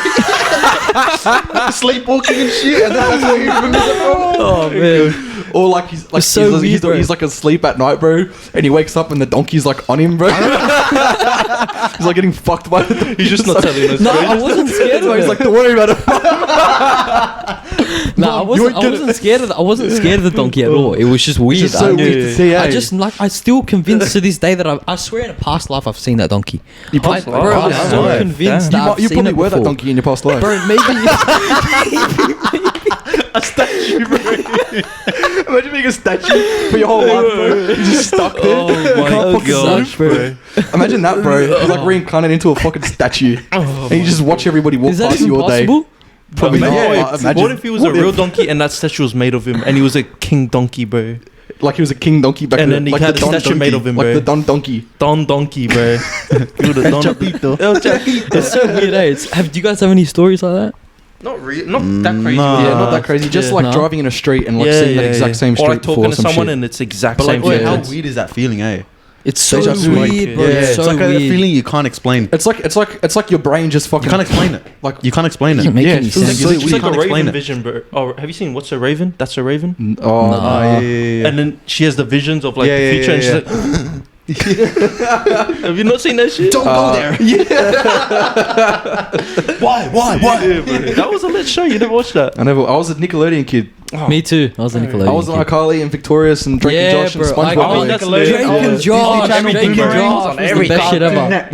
Sleepwalking and shit, and that's how he remembers it from. Oh man. Or like he's like It's so weird, he's, bro. he's like asleep at night, bro, and he wakes up and the donkey's like on him, bro. He's like getting fucked by the donkey. He's just not telling us. No, I wasn't scared of He's it. like, don't worry about it. No, I wasn't scared of. I wasn't scared of the donkey at all. It was just weird. It's just so I, weird to see. I eh? just like. I still convinced to this day that I swear in a past life I've seen that donkey. You I, probably- bro, I'm yeah, so yeah. convinced Damn. that you I've seen probably it were that before. donkey in your past life. Bro, maybe. Imagine being a statue for your whole life, bro. You're just stuck there. Oh You my can't fucking gosh, move. Imagine that, bro. You're like reincarnated into a fucking statue, and you just watch everybody walk Is that past even you all day. possible? Probably not. Yeah, Imagine. what if he was a real donkey and that statue was made of him and he was a king donkey, bro? Like he was a king donkey back And then. then he like had the a Don statue donkey. made of him, like bro. the Don donkey. Don donkey, bro. You the Don Chapito. El Chapito. It's so weird, eh? Do you guys have any stories like that? Not really, not that crazy. Nah. Yeah, not that crazy. Just yeah. like No. driving in a street and like seeing that exact same Or street like before talking or to some someone shit. and it's exact But same like, wait, shit. how weird is that feeling, eh? It's so Deja vu. weird, bro. Yeah, It's it's so like a weird. feeling you can't explain. It's like your brain just fucking. You can't explain it. Like You can't explain Doesn't it. make Yeah, any it feels sense. so It's like can't a explain Raven it. vision, bro. Oh, have you seen What's a Raven? That's a Raven. Oh, Nah. Yeah. And then she has the visions of like Yeah, the yeah, future, yeah, and she's like, have you not seen that shit? Don't go there. Why? Yeah, bro. That was a lit show. You never watched that. I was a Nickelodeon kid. Me too. I was a Nickelodeon. I was on kid. iCarly and Victorious and Drake and Yeah, Josh and bro, SpongeBob. I mean, that's lit. Drake and Josh. Channel Drake and boomerangs Josh on was every the best shit ever.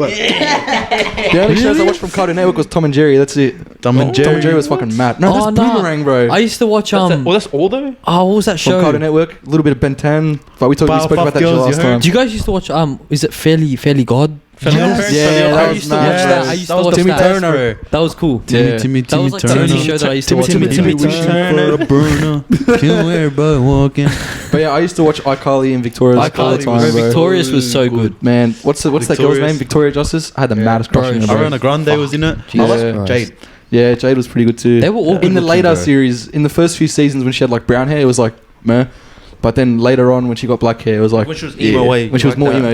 The only shows I watched from Cartoon Network was Tom and Jerry. That's it. Tom and Tom and Jerry Jerry. was fucking mad. No, Oh, that's nah. Boomerang, bro. I used to watch That's all though. what was that From show? Cartoon Network, a little bit of Ben 10, but we spoke Powerpuff about that Girls, last you time. heard? Do you guys used to watch is it Fairly God? Family Yes. Parents, Yeah, Family that Parents. was used to nice. watch that. I used to That was watch Timmy that. Turner. That was cool. Yeah. Timmy That was like the Turner. only show that I used to watch. Timmy Timmy Turner. for a burner. Kill everybody walking. But yeah, I used to watch iCarly and Victorious all the iCarly time, was bro. Victorious was so good. Man, what's that girl's Victorious. name? Victoria Justice? I had the Yeah. maddest crush on her, bro. Ariana Grande was in it. Jesus Yeah. Christ. Jade. Yeah, Jade was pretty good too. They were all good in the looking, later bro. series, in the first few seasons when she had like brown hair, it was like meh. But then later on when she got black hair, it was like When she was emo yeah. way, When she was like more that. emo,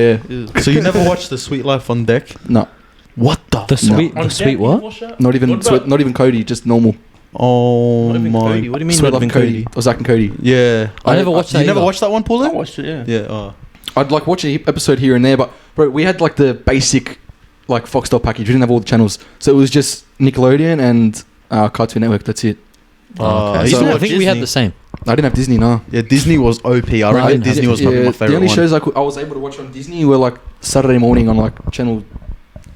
yeah. So you never watched The Sweet Life on Deck? No, What The sweet, On the sweet Deck, what? you watched that? not even What about- not even Cody, just normal. Oh Not even my. Cody. What do you mean? Sweet Not Love even Cody. Or Zack and Cody. Yeah. I never watched that. You never either. watched that one, Paula? I watched it. Yeah. Yeah. I'd like watch an episode here and there, but bro, we had like the basic like Foxtel package. We didn't have all the channels, so it was just Nickelodeon and Cartoon Network. That's it. Oh, I okay. used to I watch think we had Disney. the same. I didn't have Disney, no. Yeah, Disney was OP. I I remember didn't have Disney was probably my favorite The only one. shows I was able to watch on Disney were like Saturday morning on like channel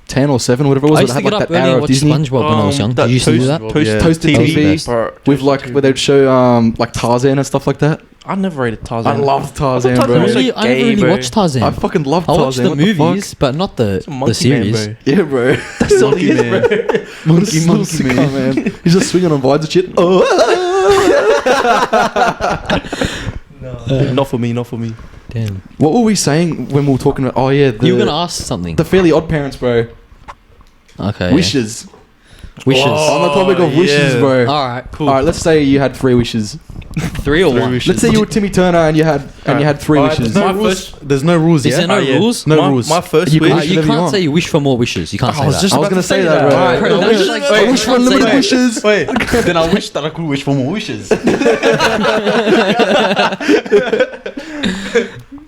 10 or 7, whatever it was. I where used they to had, get like, up that early hour and of watch Disney. SpongeBob when I was young. Did you used to do that? Yeah. Toasted That was the TV best. with like where they'd show like Tarzan and stuff like that. I never rated Tarzan. I loved Tarzan, Tarzan bro. was so I never gay, really bro. watched Tarzan. I fucking loved I Tarzan. watched the what fuck? movies, but not It's a the monkey man, series. bro. Yeah, bro. That's all he is, Man. bro. Monkey man. He's just swinging on vines and shit. Oh. Not for me. Not for me. Damn. What were we saying when we were talking about? Oh yeah, You were gonna ask something. the Fairly Odd Parents, bro. Okay. Wishes. Wishes. On the topic of wishes, yeah. bro. All right. Cool. All right, let's say you had 3 wishes. 3 or 1? Let's say you were Timmy Turner and you had 3 Alright, wishes. no- No rules. There's no rules, Is yeah? there no yeah. rules? No my, rules. My first You can wish. wish You whatever you can't want. say you wish for more wishes. You can't say that. I was gonna say that, bro. Alright, Bro, I that's wish- like- I wish for Wait, unlimited wait. wishes. Wait, then I wish that I could wish for more wishes.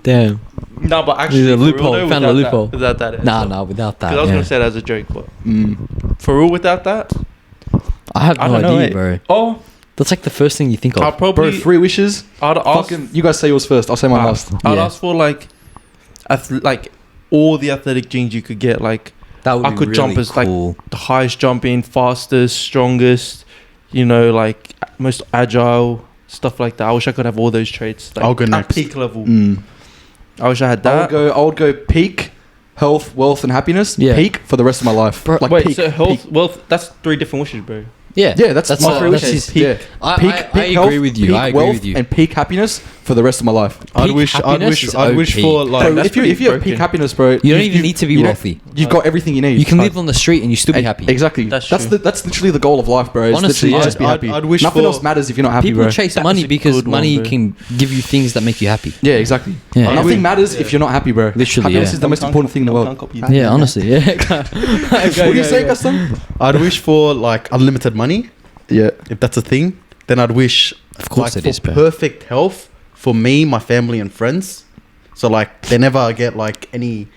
Damn. No, but actually, There's a for real loophole. though, Found a without loophole. That, without that. Nah, without that. Because I was yeah. gonna say that as a joke, but Mm. for real, without that, I have I no don't know, idea, eh. bro. oh, That's like the first thing you think I'll of. Bro, probably 3 wishes. I'd ask. Fucking, you guys say yours first. I'll say mine last. I'd Yeah. ask for like all the athletic genes you could get. Like That would I be could really jump as, like, cool. the highest jumping, fastest, strongest. You know, like most agile stuff like that. I wish I could have all those traits. Like, I'll go at next. peak level. Mm. I wish I had I that. would go peak health, wealth, and happiness. Yeah. Peak for the rest of my life. Bro, like Wait, peak. so health, peak. wealth. That's 3 different wishes, bro. Yeah, Yeah, that's my 3 that's wishes. his Peak. Yeah. I agree health, with you. Peak I agree wealth with you. and peak happiness for the rest of my life. I'd Peak wish happiness is I'd wish OP. for Bro, like that's if you pretty have peak broken. happiness, bro, You don't even need to be wealthy. You've got everything you need. You can live on the street and you still be And- happy. Exactly. That's That's true. that's literally the goal of life, bro. It's Honestly, literally yeah. just be happy. I'd wish Nothing for- else matters if you're not happy, People bro. chase That money is a because good one, money bro. can give you things that make you happy. Yeah, exactly. Yeah. Nothing matters if you're not happy, bro. Literally, Happiness yeah. is the most important thing in the world. Yeah, honestly, yeah. What do you say, Gaston? I'd wish for like unlimited money, Yeah. if that's a thing. Then I'd wish, Of course like, it is, for bro. perfect health for me, my family, and friends. So like they never get like any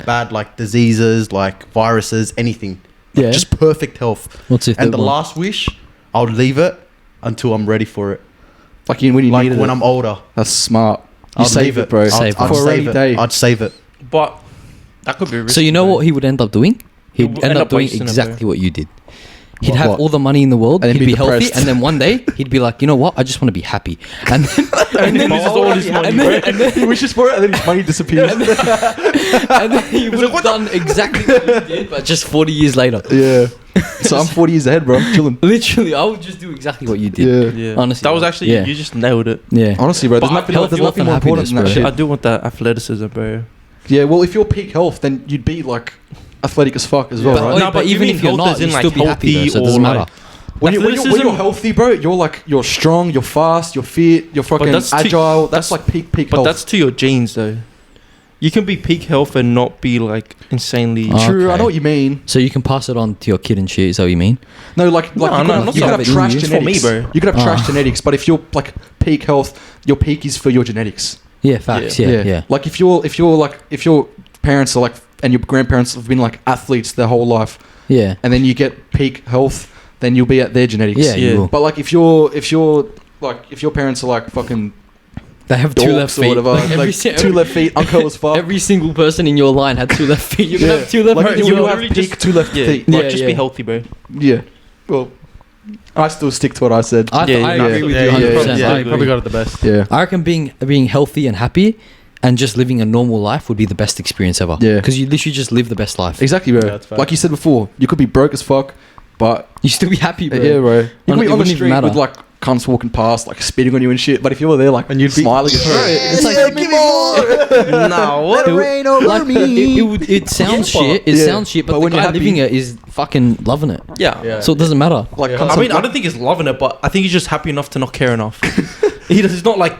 bad like diseases, like viruses, anything. Like, Yeah. just perfect health. What's your And third the one? last wish, I'll leave it until I'm ready for it. Like when you Like need when it. I'm older. That's smart. You I'd save leave it, bro. I'd, Save I'd it. For a save rainy it. day. I'd save it. But that could be risky. So you know bro. what he would end up doing? He'd would end end up up doing wasting it, exactly bro. what you did. He'd What? have What? all the money in the world. And then He'd be be healthy, depressed. and then one day he'd be like, you know what? I just want to be happy. And then, And he loses all his money, bro. he wishes for it and then his money disappears. and then he would have done exactly what you did, but just 40 years later. Yeah. So I'm 40 years ahead, bro. I'm chilling. Literally, I would just do exactly what you did. Yeah. Yeah. Honestly, that was actually yeah. you just nailed it. Yeah. Honestly, bro, there's But nothing, health, there's wealth, nothing and more important than happiness, that bro. shit. I do want that athleticism, bro. Yeah, well, if you're peak health, then you'd be like athletic as fuck as well, But, right? oi, No, but but you even mean if you're health not, as in, you'd like, still be happy, though, healthy so it doesn't or, matter. like- When you're Athleticism- healthy, bro, you're strong, you're fast, you're fit, you're fucking that's too- agile. That's like peak But health. that's to your genes, though. You can be peak health and not be like insanely. Oh. True, I Okay. know what you mean. So you can pass it on to your kid and shit. Is that what you mean? No, like No, you no, could, I'm not you could have saying trash it's for me, genetics. bro. You could have trash genetics, but if you're like peak health, your peak is for your genetics. Yeah, facts. Yeah. Like if your parents are like, and your grandparents have been like athletes their whole life, Yeah. and then you get peak health, then you'll be at their genetics. Yeah, you Yeah. will. But like if your parents are like fucking They have two left dorks or feet. whatever, like two left feet, uncle as fuck. Every single person in your line had two left feet. You can Yeah. have two left Like feet. you as will well. have literally peak just- two left Yeah, feet. like Yeah, just yeah. be healthy, bro. Yeah. Well, I still stick to what I said. I Yeah, agree with you yeah, 100%. Yeah, I you agree. probably got it the best. Yeah. I reckon being healthy and happy and just living a normal life would be the best experience ever. Yeah. Because you literally just live the best life. Exactly, bro. Yeah, that's fact. Like you said before, you could be broke as fuck, but You still be happy, bro. yeah, bro. You could be It on the wouldn't even street matter. with like cunts walking past, like spitting on you and shit. But if you were there, like, And you'd be- smiling, It's like- give me more. No, Let it rain over Like, me. it sounds Yeah. shit. It Yeah. sounds shit, but, But the when you're guy happy- living it is fucking loving it. Yeah. Yeah. So it doesn't matter. Like, Yeah. cunts I on mean, I black- don't think he's loving it, but I think he's just happy enough to not care enough. He's not like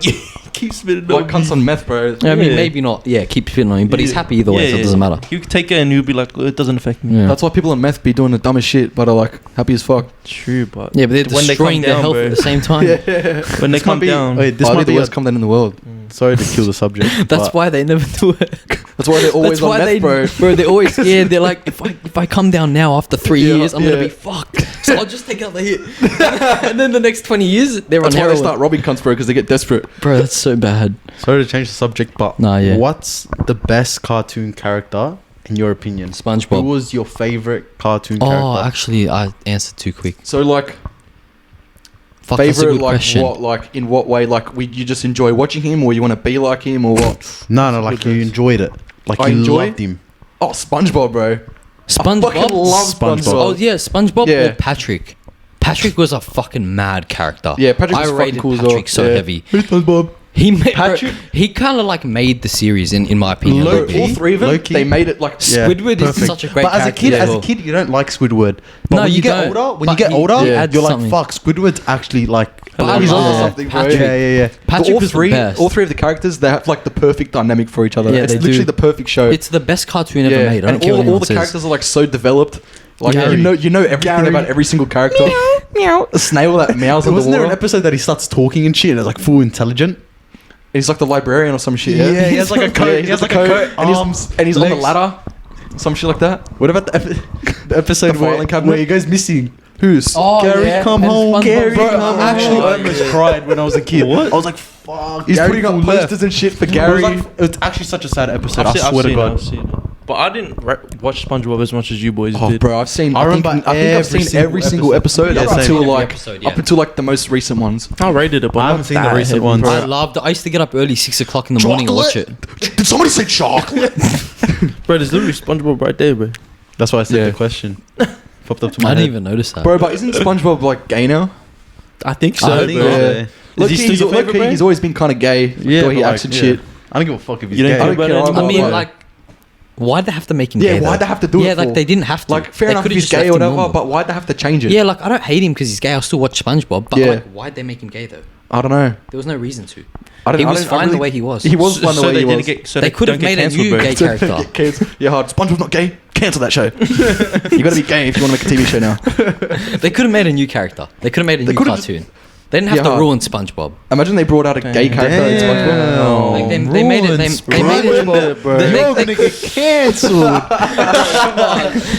keep spitting like on cunts me. on meth, bro. I mean, Yeah. maybe not. Yeah, keep spitting on him, but he's Yeah. happy either way, Yeah, so it yeah. doesn't matter. You could take it and you'll be like, it doesn't affect me. Yeah. That's why people on meth be doing the dumbest shit, but are like happy as fuck. True, but Yeah, but they're when they destroying come their down, health bro. at the same time. when they This come might be- down, Wait, this This might the be worst come down in the world. sorry to kill the subject. That's but why they never do it. That's why they're always That's on why meth, they, bro. They're always scared. They're like, if I come down now after 3 Yeah, years, I'm gonna yeah. be fucked. So I'll just take out the hit, and then the next 20 years they're That's on why they heroin. start robbing cunts, bro, because they get desperate. Bro, that's so bad. sorry to change the subject, but Nah, yeah. what's the best cartoon character in your opinion? Who SpongeBob. was your favorite cartoon Oh, character? actually, I answered too quick. So like Fuck, that's a favorite, good like question. what, like in what way, like you just enjoy watching him, or you want to be like him, or what? No, like you enjoyed it. Like I you enjoy loved him. Oh, SpongeBob, bro. SpongeBob. I fucking love SpongeBob. SpongeBob. Oh yeah, SpongeBob Yeah. or Patrick. Patrick was a fucking mad character. Yeah, Patrick I was fucking rated cool as well. Patrick so Yeah. heavy. Hey, SpongeBob. He made, Patrick- he kind of like made the series in my opinion. a little Low-key. bit. All three of them, Low-key. they made it like Yeah, Squidward is perfect. such a great But character. as a kid, you don't like Squidward. But No, when you you get don't. older, when But you get he older, adds you're like, something. fuck, Squidward's actually like. But he's I onto love something, bro. Patrick. Yeah. Patrick all was three, the best. all three of the characters, they have like the perfect dynamic for each other. Yeah, It's they literally do. the perfect show. It's the best cartoon ever made. I don't and care what all anyone the says. characters are like so developed. Like Gary. you know everything Gary. about every single character. Meow. A snail that meows on the Wasn't there water. an episode that he starts talking and shit and it's like full intelligent? He's like the librarian or some shit. Yeah, he has like a coat. Yeah, he has like a coat. Arms, and he's on the legs. ladder, some shit like that. What about the episode The where, filing cabinet? where he goes missing? Who's? Oh, Gary, yeah. come And home. SpongeBob. Gary, Bro, come home. Actually, oh, I almost cried when I was a kid. What? I was like, fuck. He's Gary putting up full left. posters and shit for It was, Gary. like, it was actually such a sad episode. I I've swear to God. seen it. But I didn't watch SpongeBob as much as you boys Oh, did. bro, I've seen. I I think remember I've seen every single episode Yeah, up same. until Every like episode, yeah. up until like the most recent ones. I rated it, but I not haven't seen the that recent heavy, ones. bro. I loved. I used to get up early, 6 o'clock in the morning and watch it. Did somebody say chocolate? Bro, there's literally SpongeBob right there, bro. That's why I said Yeah. the question. Popped up to my I head. didn't even notice that. Bro, but isn't SpongeBob like gay now? I think so. I think bro. so. Yeah. Is Look, he still your favorite, bro? he's always been kind of gay. Yeah, the way he but acts and like, shit. I don't give a fuck if he's You don't gay. care I don't about care. it I'm I not mean, like- like, why'd they have to make him Yeah, gay? why'd though? they have to do it Yeah, for? like they didn't have to. Like fair They enough if could've he's just gay left or him whatever, normal. but why'd they have to change it? Yeah, like I don't hate him because he's gay. I'll still watch SpongeBob. But Yeah. like, why'd they make him gay though? I don't know. There was no reason to. I He I was don't- I fine the really- way he was. He was fine the way they he didn't was. get. So They could have don't get made a cancelled, new bro. gay character. Kids, yeah, hard. SpongeBob's not gay. Cancel that show. You got to be gay if you want to make a TV show now. They could have made a new character. They could have made a They new could've cartoon. They didn't have Yeah. to ruin SpongeBob. Imagine they brought out a gay character in SpongeBob. Like they made it. They made it. You're gonna get cancelled.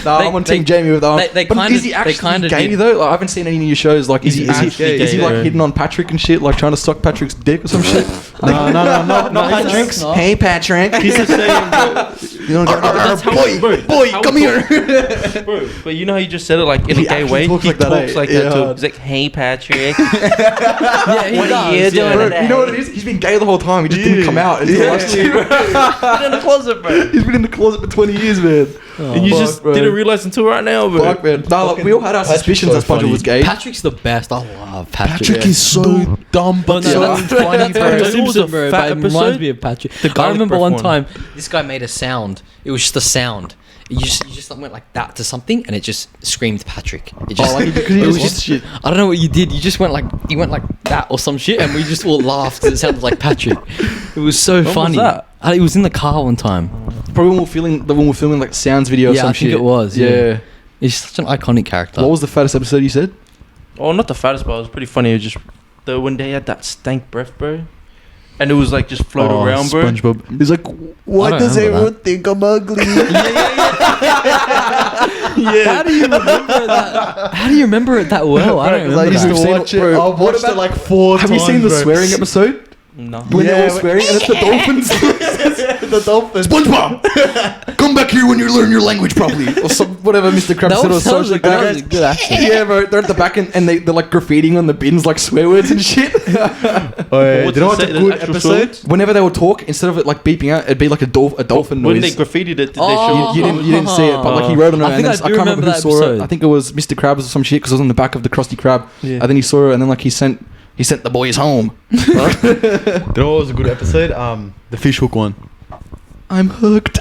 Nah, I'm on Team Jamie with that one. they But kinda- is he they actually kinda gay did. though? Like, I haven't seen any new shows. Like, is he actually is he gay, like bro? hitting on Patrick and shit, like trying to suck Patrick's dick or some shit? No, not Patrick's not. Hey, Patrick. He's the same, bro. You know, That's how- boy, how come he here. talks- Bro, but you know how you just said it like in He a gay actually way? talks He like that, talks eh? like that Yeah. too. He's like, hey, Patrick. Yeah, he What are does, you doing yeah. Bro, today? you know what it is? He's been gay the whole time. He just didn't come out until last year. Put it in the closet, bro. He's been in the closet for 20 years, man. And you Fuck, just bro. didn't realize until right now, bro. Fuck, man. Nah, like, we all had our suspicions that SpongeBob was gay. Patrick's the best. I love Patrick. Patrick is so dumb, but No, so that's funny, bro. bro. It was Simpson, a bro, fat but it reminds episode. me of Patrick. The I garlic remember breath one one. time this guy made a sound. It was just a sound. You just went like that to something, and it just screamed Patrick. It just, like because he it was was just shit. I don't know what you did. You just went like that or some shit, and we just all laughed because it sounded like Patrick. It was so was funny. that? It was in the car one time. Probably when we're filming like sounds video or Yeah, some I think shit. it was. Yeah. He's such an iconic character. What was the fattest episode you said? Oh, not the fattest, but it was pretty funny. It was just when they had that stank breath, bro, and it was like just float around, bro. SpongeBob. He's like, I why don't does remember everyone think I'm ugly? How do you remember that? How do you remember it that well? I don't Because I remember used that. to watch it. Bro, I what watched it about- like 4 Have times. you seen the bro. swearing episode? No. When they're Yeah, all swearing and it's the dolphins. The dolphins. SpongeBob, come back here when you learn your language properly, or some whatever Mr. Krabs said, or something like that was a that. good accent. Yeah, bro, they're at the back and they're like graffitiing on the bins like swear words and shit. Oh, yeah. What's Did I watch the a good actual episode? Whenever they would talk, instead of it like beeping out, it'd be like a dolphin noise. When they graffitied it, did they Oh. show? You didn't see it, but like he wrote on it. I think and I then do can't remember who that saw it. episode. I think it was Mr. Krabs or some shit because it was on the back of the Krusty Krab. Yeah. And then he saw it, and then like he sent the boys home. Did I was a good episode? The fish hook one. I'm hooked.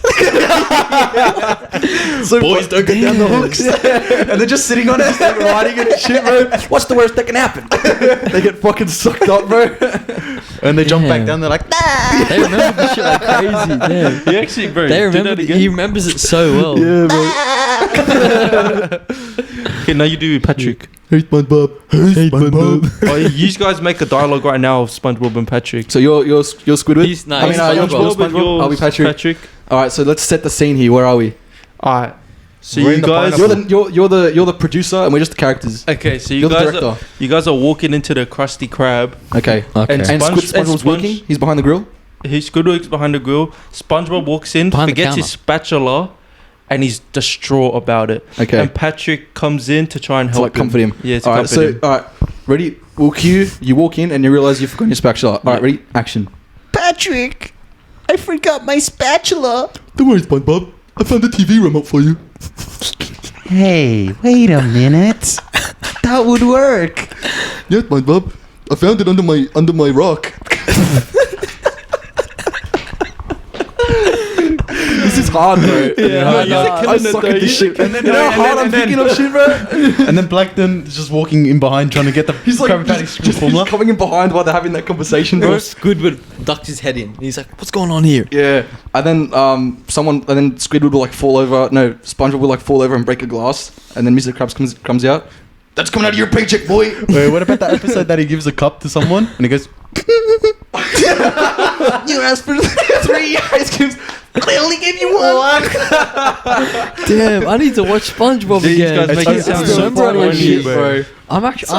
So boys don't get down the hooks. And they're just sitting on it, just like riding it and shit, bro. What's the worst that can happen? They get fucking sucked up, bro. And they jump back Yeah. down, they're like, They remember the shit like crazy. Damn. He actually, bro. They did remember. that again. He remembers it so well. Yeah, bro. Okay, now you do Patrick. Hey, SpongeBob. Hey, SpongeBob. Oh, you guys make a dialogue right now of SpongeBob and Patrick. So you're Squidward. He's nice. I mean, you're SpongeBob. SpongeBob. I'll be Patrick. Patrick. All right, so let's set the scene here. Where are we? Alright. So We're you in the guys. pineapple. You're the producer, and we're just the characters. Okay, so You're the director. you guys are walking into the Krusty Krab. Okay. Okay. And And Sponge- SpongeBob's and working. Sponge- He's behind the grill. Squidward's behind the grill. SpongeBob walks in, Behind the forgets his counter. spatula, and he's distraught about it. Okay. And Patrick comes in to try and To help like comfort him. Yeah, to All right. comfort So him. all right, ready? We'll cue. You walk in and you realize you've forgotten your spatula. All right, ready? Action. Patrick, I forgot my spatula. Don't worry, SpongeBob. I found the TV remote for you. Hey, wait a minute. That would work. Yeah, SpongeBob. I found it under my rock. This is hard, bro. I suck at this shit. And then- you know how hard I'm and then- thinking of shit, bro? And then Blackton is just walking in behind trying to get the He's like, Krabby Patty just formula. coming in behind while they're having that conversation, bro. Squidward ducked his head in. He's like, "What's going on here?" Yeah, and then Squidward will like fall over. No, SpongeBob will like fall over and break a glass, and then Mr. Krabs comes out. That's coming out of your paycheck, boy. Wait, what about that episode that he gives a cup to someone and he goes, You asked for 3 ice creams. I only gave you one. Damn, I need to watch SpongeBob These again. guys make it I sound don't so remember any funny, of shit, bro. I'm actually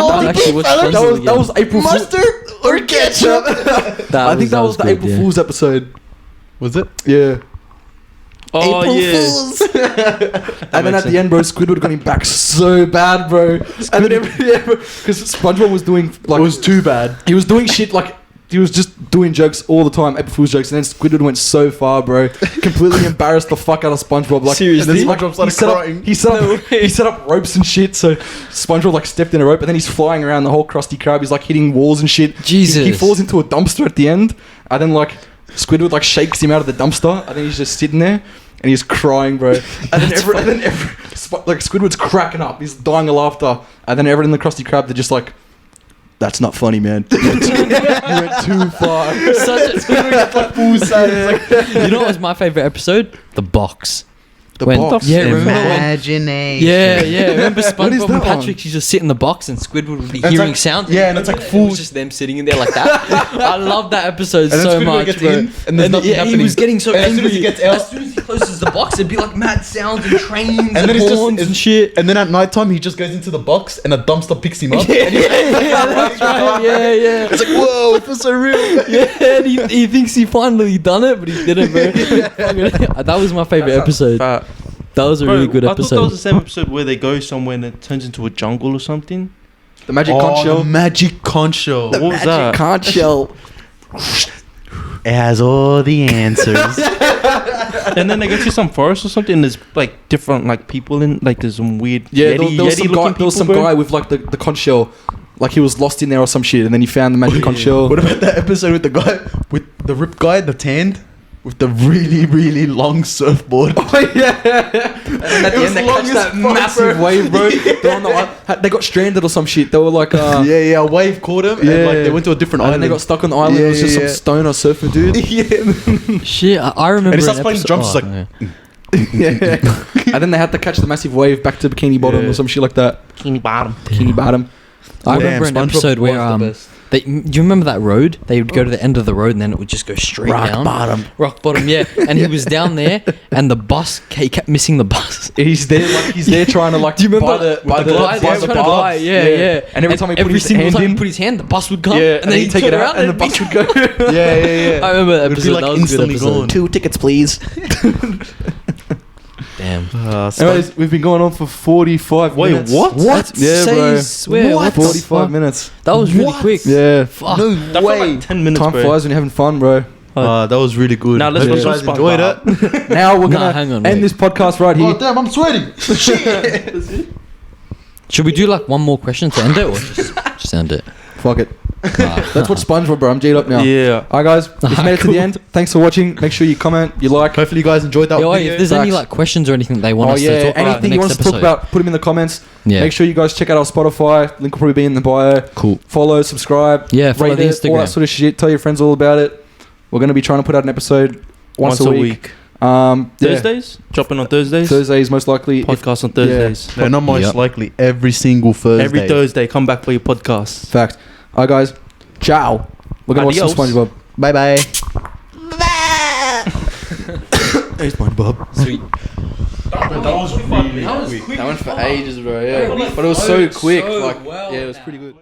watch SpongeBob That again. was April Fool's. mustard or ketchup? I think that was the good, April yeah. Fool's episode. Was it? Yeah. Oh, yeah. And then at the end, bro, Squidward got him back so bad, bro. And then because SpongeBob was doing like It was too bad. he was doing shit like he was just doing jokes all the time, April Fool's jokes, and then Squidward went so far, bro, completely embarrassed the fuck out of SpongeBob. Like Seriously? and then SpongeBob started crying. He set up ropes and shit. So SpongeBob like stepped in a rope, and then he's flying around the whole Krusty Krab. He's like hitting walls and shit. Jesus. He falls into a dumpster at the end, and then like Squidward like shakes him out of the dumpster, and then he's just sitting there. And he's crying, bro. And then like Squidward's cracking up. He's dying of laughter. And then everyone in the Krusty Krab, they're just like, "That's not funny, man. You went too far." Such a, you know what was my favorite episode? The box. The When- box. Yeah, remember when? Imagination. Yeah. Remember What is SpongeBob that and Patrick one? used to just sit in the box and Squidward would be it's hearing like- sounds. yeah, and it's like It full- was just them sitting in there like that. I love that episode And then so Squidward much, gets bro. in, and there's nothing he happening. was getting so And as soon angry. as he gets out- as soon as he closes the box, it'd be like mad sounds and trains and, then it's just- horns it's- and shit. And then at night time, he just goes into the box and a dumpster picks him up. Yeah, that's right. Yeah. It's like, whoa, it feels so real. Yeah, and he thinks he finally done it, but he didn't, bro. That was my favorite episode. Fat. That was a Bro, really good I thought that was episode. the same episode where they go somewhere and it turns into a jungle or something. The magic conch The shell. magic conch shell. What was that? Conch shell. It has all the answers. And then they go to some forest or something. And there's like different like people in like there's some weird Yeah, Yeti, there was some Yeti-looking guy. There was some people, bro. guy with like the conch shell. Like he was lost in there or some shit, and then he found the magic conch shell. What about that episode with the guy, with the ripped guy, the tanned? with the really, really long surfboard. Oh yeah. And then at the end they catch that massive wave, bro. They're on the island. They got stranded or some shit. They were like, A wave caught them, and like they went to a different and island. then they got stuck on the island. It was just some stoner surfing dude. Yeah. Shit, I remember. And he an starts playing episode- drums, just like, Yeah. And then they had to catch the massive wave back to Bikini Bottom or some shit like that. Bikini Bottom. Bikini Bottom. I Damn, remember an SpongeBob episode where was the best. do you remember that road? They would go to the end of the road and then it would just go straight down. Rock bottom, yeah. And he was down there, and the bus, he kept missing the bus. He's there trying to like. Do you remember buy the guy buy was the trying to bar. buy? Yeah. And every time he put every his single hand time in, he put his hand, the bus would come. yeah, and then he'd take it out, and the it'd bus be- would go. yeah. I remember that It'd be, episode. like, That was a good instantly episode. gone. 2 tickets, please. Damn. Anyways, we've been going on for 45 Wait, minutes. what? Yeah, Say, bro. swear, What? 45 minutes. That was really quick. Yeah. Fuck. That felt like 10 minutes, Time bro. flies when you're having fun, bro. That was really good. Now let's Hope watch you guys some enjoyed SpongeBob. it. Now we're Nah, gonna hang on, end wait. this podcast right here. Damn, I'm sweating. Should we do like one more question to end it, or just end it? Fuck it. Let's watch SpongeBob, bro. I'm G'd up now. Yeah. Alright, guys. If you made it to the end, thanks for watching. Make sure you comment, you like. Hopefully you guys enjoyed that Yo, video. if there's any Facts. like questions or anything they want us to talk about in anything the you next want us to talk episode. about, put them in the comments. Yeah. Make sure you guys check out our Spotify. Link will probably be in the bio. Cool. Follow, subscribe. Yeah, follow rate the it, all Instagram. that sort of shit. Tell your friends all about it. We're going to be trying to put out an episode once a week. Thursdays? Dropping on Thursdays? Thursdays, most likely. Podcast on Thursdays. No, not most Yep. likely. Every single Thursday. Every Thursday, come back for your podcast. Fact. Alright, guys. Ciao. We're going to watch some Adios. SpongeBob. Bye bye. Hey, SpongeBob. Sweet. That went for ages, bro. Yeah. But it was so quick. Like, yeah, it was pretty good.